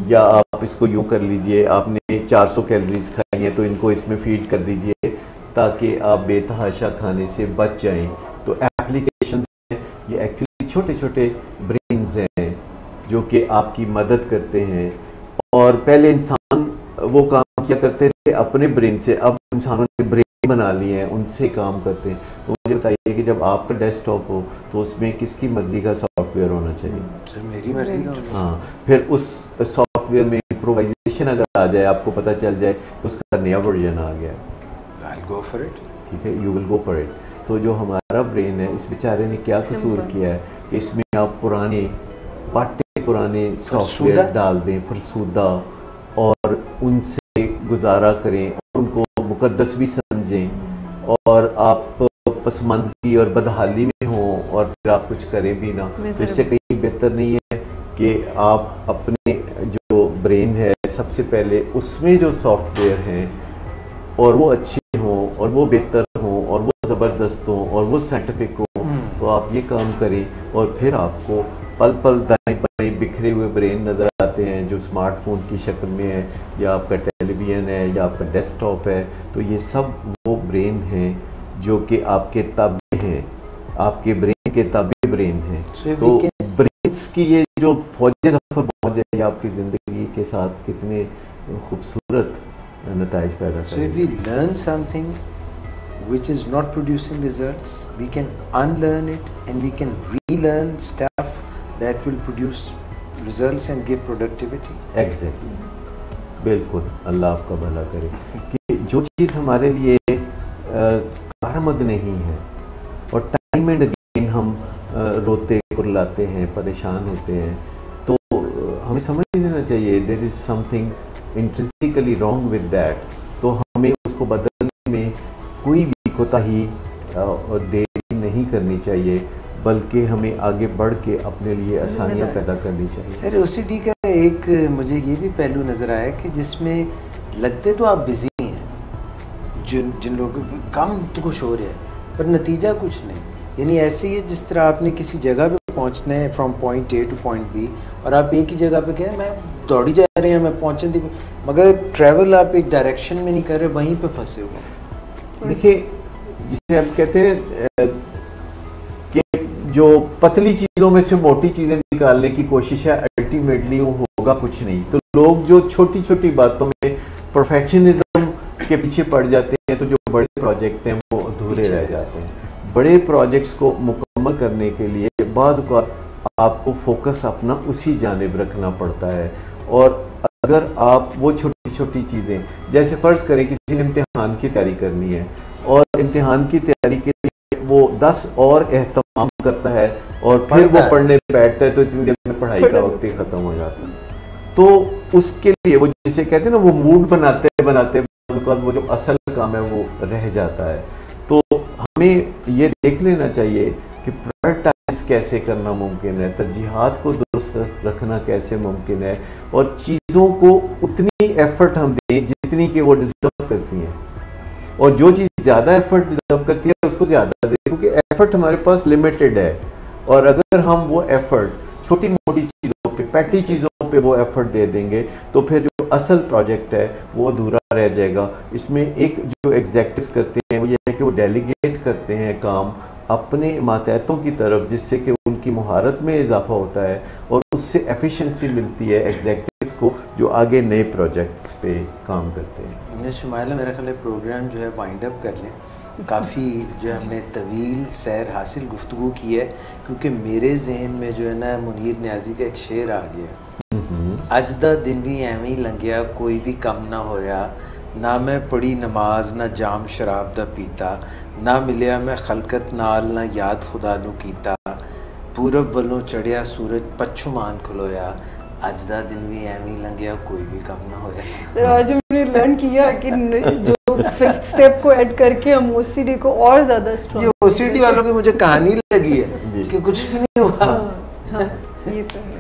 या आप इसको यूँ कर लीजिए, आपने 400 कैलोरीज खाई हैं तो इनको इसमें फीड कर दीजिए ताकि आप बेतहाशा खाने से बच जाएं। तो एप्लीकेशन हैं, ये एक्चुअली छोटे छोटे ब्रेन्स हैं जो कि आपकी मदद करते हैं। और पहले इंसान वो काम किया करते थे अपने ब्रेन से, अब इंसानों ने ब्रेन बना लिए हैं, उनसे काम करते हैं। तो मुझे बताइए कि जब आपका डेस्कटॉप हो तो उसमें किसकी मर्जी का सॉफ्टवेयर होना चाहिए? मेरी मर्जी का। हाँ, फिर उस सॉफ्टवेयर में इम्प्रोवाइजेशन अगर आ जाए, आपको पता चल जाए उसका नया वर्जन आ गया, I'll go for it. ठीक है, you will go for it. तो जो हमारा ब्रेन है, इस बेचारे ने क्या कसूर किया है कि इसमें आप पुराने सॉफ्टवेयर डाल दें, फरसूदा, और उनसे गुजारा करें, उनको मुकद्दस भी समझें, और आप पसमानदगी और बदहाली में हों और फिर आप कुछ करें भी ना। तो इससे कहीं बेहतर नहीं है कि आप अपने जो ब्रेन है सबसे पहले उसमें जो सॉफ्टवेयर हैं और वो अच्छे हों और वो बेहतर हों और वो ज़बरदस्त हों और वो साइंटिफिक हों, तो आप ये काम करें और फिर आपको पल पल दाएं बाएं बिखरे हुए ब्रेन नज़र आते हैं जो स्मार्टफोन की शक्ल में है, या आपका टेलीविज़न है, या आपका डेस्कटॉप है। तो ये सब वो ब्रेन हैं जो कि आपके ताबे हैं, आपके ब्रेन के ताबे ब्रेन हैं। तो ब्रेन्स की ये जो फौज सफ़र पहुँच जाए आपकी ज़िंदगी के साथ कितने खूबसूरत नताइज पैदा करें। So if we learn something which is not producing results, we can unlearn it and we can relearn stuff that will produce results and give productivity. Exactly. बिल्कुल, अल्लाह आपका भला करे कि जो चीज़ हमारे लिए कारआमद नहीं है और टाइम एंड अगेन हम रोते कुरलाते हैं, परेशान होते हैं, तो हमें समझ लेना चाहिए there is something intrinsically wrong with that. तो हमें उसको बदलने में कोई भी कोताही और देरी नहीं करनी चाहिए, बल्कि हमें आगे बढ़ के अपने लिए आसानियाँ पैदा करनी चाहिए। सर, ओसीडी का एक मुझे ये भी पहलू नज़र आया कि जिसमें लगते तो आप बिज़ी हैं, जिन लोगों को काम तो कुछ हो रहा है पर नतीजा कुछ नहीं। यानी ऐसे ही जिस तरह आपने किसी जगह पे पहुंचना है from point A to point B, और आप एक ही जगह पे कहें मैं दौड़ी जा रहे हैं, मैं पहुँचने दी, मगर ट्रैवल आप एक डायरेक्शन में नहीं कर रहे, वहीं पे फंसे हुए। देखिए, जिसे हम कहते हैं कि जो पतली चीज़ों में से मोटी चीज़ें निकालने की कोशिश है, अल्टीमेटली वो होगा कुछ नहीं। तो लोग जो छोटी छोटी बातों में परफेक्शनिज्म के पीछे पड़ जाते हैं, तो जो बड़े प्रोजेक्ट हैं वो अधूरे रह जाते हैं। बड़े प्रोजेक्ट्स को मुकम्मल करने के लिए बाज़ औक़ात आपको फोकस अपना उसी जानिब रखना पड़ता है। और अगर आप वो छोटी छोटी चीज़ें, जैसे फ़र्ज़ करें किसी ने इम्तिहान की तैयारी करनी है और इम्तिहान की तैयारी के लिए वो 10 और एहतमाम करता है और फिर वो पढ़ने बैठता है, तो इतनी देर में पढ़ाई का वक्त ही ख़त्म हो जाता है। तो उसके लिए वो जिसे कहते हैं ना, वो मूड बनाते बनाते वो जो असल काम है वो रह जाता है। तो हमें ये देख लेना चाहिए कि प्रायोरिटाइज कैसे करना मुमकिन है, तरजीहात को दुरुस्त रखना कैसे मुमकिन है, और चीज़ों को उतनी एफर्ट हम दें जितनी कि वो डिज़र्व करती हैं, और जो चीज़ ज़्यादा एफर्ट डिज़र्व करती है उसको ज़्यादा दें, क्योंकि एफर्ट हमारे पास लिमिटेड है। और अगर हम वो एफर्ट छोटी मोटी चीज़ों पे, पैटी चीज़ों पे वो एफर्ट दे देंगे, तो फिर जो असल प्रोजेक्ट है वो अधूरा रह जाएगा। इसमें एक जो एग्जेक्टिव्स करते हैं वो ये है कि वो डेलीगेट करते हैं काम अपने मातहतों की तरफ, जिससे कि उनकी महारत में इजाफा होता है और उससे एफिशिएंसी मिलती है एग्जेक्टिव्स को, जो आगे नए प्रोजेक्ट्स पे काम करते हैं। शुमाइला, मेरा ख्याल है प्रोग्राम जो है वाइंड अप कर लें। काफ़ी जो है हमने तवील सैर हासिल गुफ्तगू की है, क्योंकि मेरे जहन में जो है ना मुनीर न्याजी का एक शेर आ गया, अज दा दिन भी एवं ही लंघिया कोई भी कम ना होया, ना मैं पढ़ी नमाज ना जाम शराब दा पीता, ना मिलिया मैं खलकत नाल ना याद खुदा नू कीता, पूरब वालों चढ़िया सूरज पच्छुमान खलोया, अज दा दिन भी एवं ही लंघिया कोई भी कम ना होया। सर, आज हमने लर्न किया कि जो 5th स्टेप को ऐड करके हम ओसीडी को और ज़्यादा स्ट्रॉन्ग। ये ओसीडी वालों की मुझे कहानी लगी है कि कुछ भी नहीं हुआ। ये तो है।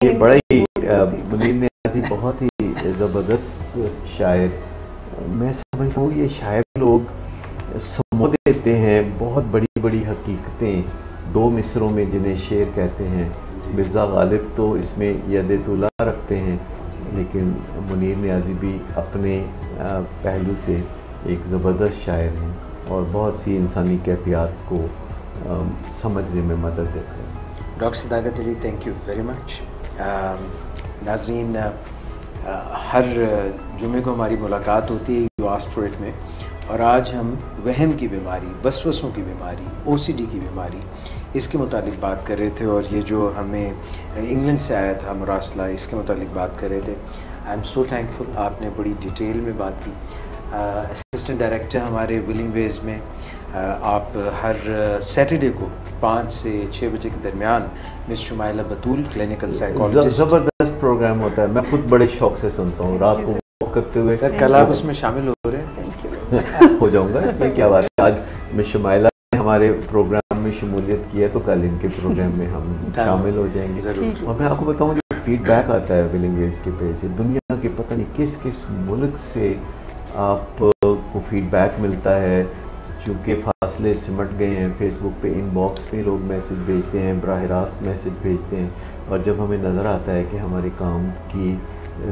ये बड़ा ही मुनीर न्याज़ी बहुत ही ज़बरदस्त शायर मैं समझता हूँ ये शायर लोग समो देते हैं बहुत बड़ी बड़ी हकीकतें 2 मिसरों में, जिन्हें शेर कहते हैं। मिर्ज़ा गालिब तो इसमें यद-ए-तुला रखते हैं, लेकिन मुनीर नियाज़ी भी अपने पहलू से एक ज़बरदस्त शायर हैं और बहुत सी इंसानी कैफियत को समझने में मदद देते हैं। Doctor Sadaqat Ali, thank you very much. नाज़रीन, हर जुमे को हमारी मुलाकात होती है यू आस्क्ड फॉर इट में, और आज हम वहम की बीमारी, वसवसों की बीमारी, OCD की बीमारी, इसके मुतालिक बात कर रहे थे। और ये जो हमें इंग्लैंड से आया था मुरासला, इसके मुतालिक बात कर रहे थे। आई एम सो थैंकफुल, आपने बड़ी डिटेल में बात की। असिस्टेंट डायरेक्टर हमारे विलिंग वेज में, आप हर सैटरडे को 5 से 6 बजे के दरमियान मिस शुमाइला बतूल, क्लिनिकल साइकोलॉजिस्ट, ज़बरदस्त प्रोग्राम होता है, मैं खुद बड़े शौक से सुनता हूँ रात को वॉक करते हुए। सर कल आप उसमें शामिल हो रहे हैं? हो जाऊंगा, इसमें क्या बात है। आज मिस शुमाइला ने हमारे प्रोग्राम में शमूलियत की है, तो कल इनके प्रोग्राम में हम शामिल हो जाएंगे ज़रूर। और मैं आपको बताऊँ, जो फीडबैक आता है विलिंग वेज के पेज से, दुनिया के पता नहीं किस किस मुल्क से आपको फीडबैक मिलता है। चूँकि फासले सिमट गए हैं, फेसबुक पे इनबॉक्स पे लोग मैसेज भेजते हैं, बराह रास्त मैसेज भेजते हैं, और जब हमें नज़र आता है कि हमारे काम की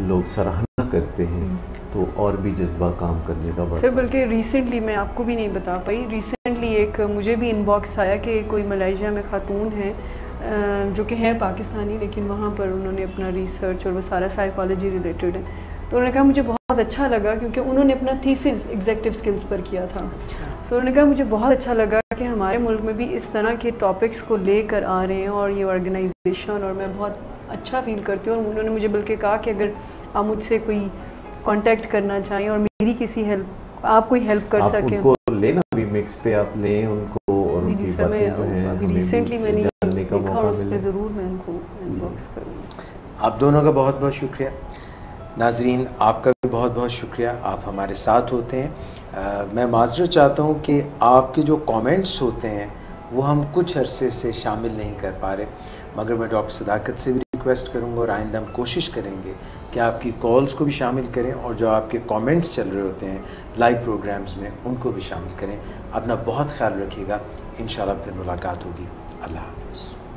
लोग सराहना करते हैं तो और भी जज्बा काम करने का बढ़ता है। सर बल्कि रिसेंटली, मैं आपको भी नहीं बता पाई, रिसेंटली एक मुझे भी इनबॉक्स आया कि कोई मलेशिया में खातून है जो कि है पाकिस्तानी, लेकिन वहाँ पर उन्होंने अपना रिसर्च और वो सारा साइकोलॉजी रिलेटेड है, तो उन्होंने कहा मुझे बहुत अच्छा लगा, क्योंकि उन्होंने अपना थीसिस एग्जेक्टिव स्किल्स पर किया था। तो उन्होंने कहा मुझे बहुत अच्छा लगा कि हमारे मुल्क में भी इस तरह के टॉपिक्स को लेकर आ रहे हैं और ये ऑर्गेनाइजेशन, और मैं बहुत अच्छा फील करती हूँ। और उन्होंने मुझे बल्कि कहा कि अगर आप मुझसे कोई कांटेक्ट करना चाहें और मेरी किसी हेल्प, आप कोई हेल्प कर सकें, उनको लेना भी मिक्स पे आप लें उनको, और जी सर, मैं अभी रिसेंटली मैंने देखा और उस पर ज़रूर मैं उनको इनबॉक्स करूँगी। आप दोनों का बहुत बहुत शुक्रिया। नाजरीन, आपका भी बहुत बहुत शुक्रिया, आप हमारे साथ होते हैं। मैं माजरत चाहता हूँ कि आपके जो कमेंट्स होते हैं वो हम कुछ अरसे से शामिल नहीं कर पा रहे, मगर मैं डॉक्टर सदाकत से भी रिक्वेस्ट करूँगा, और आइंदा हम कोशिश करेंगे कि आपकी कॉल्स को भी शामिल करें, और जो आपके कमेंट्स चल रहे होते हैं लाइव प्रोग्राम्स में उनको भी शामिल करें। अपना बहुत ख्याल रखिएगा, इंशाल्लाह फिर मुलाकात होगी। अल्लाह हाफ़िज़।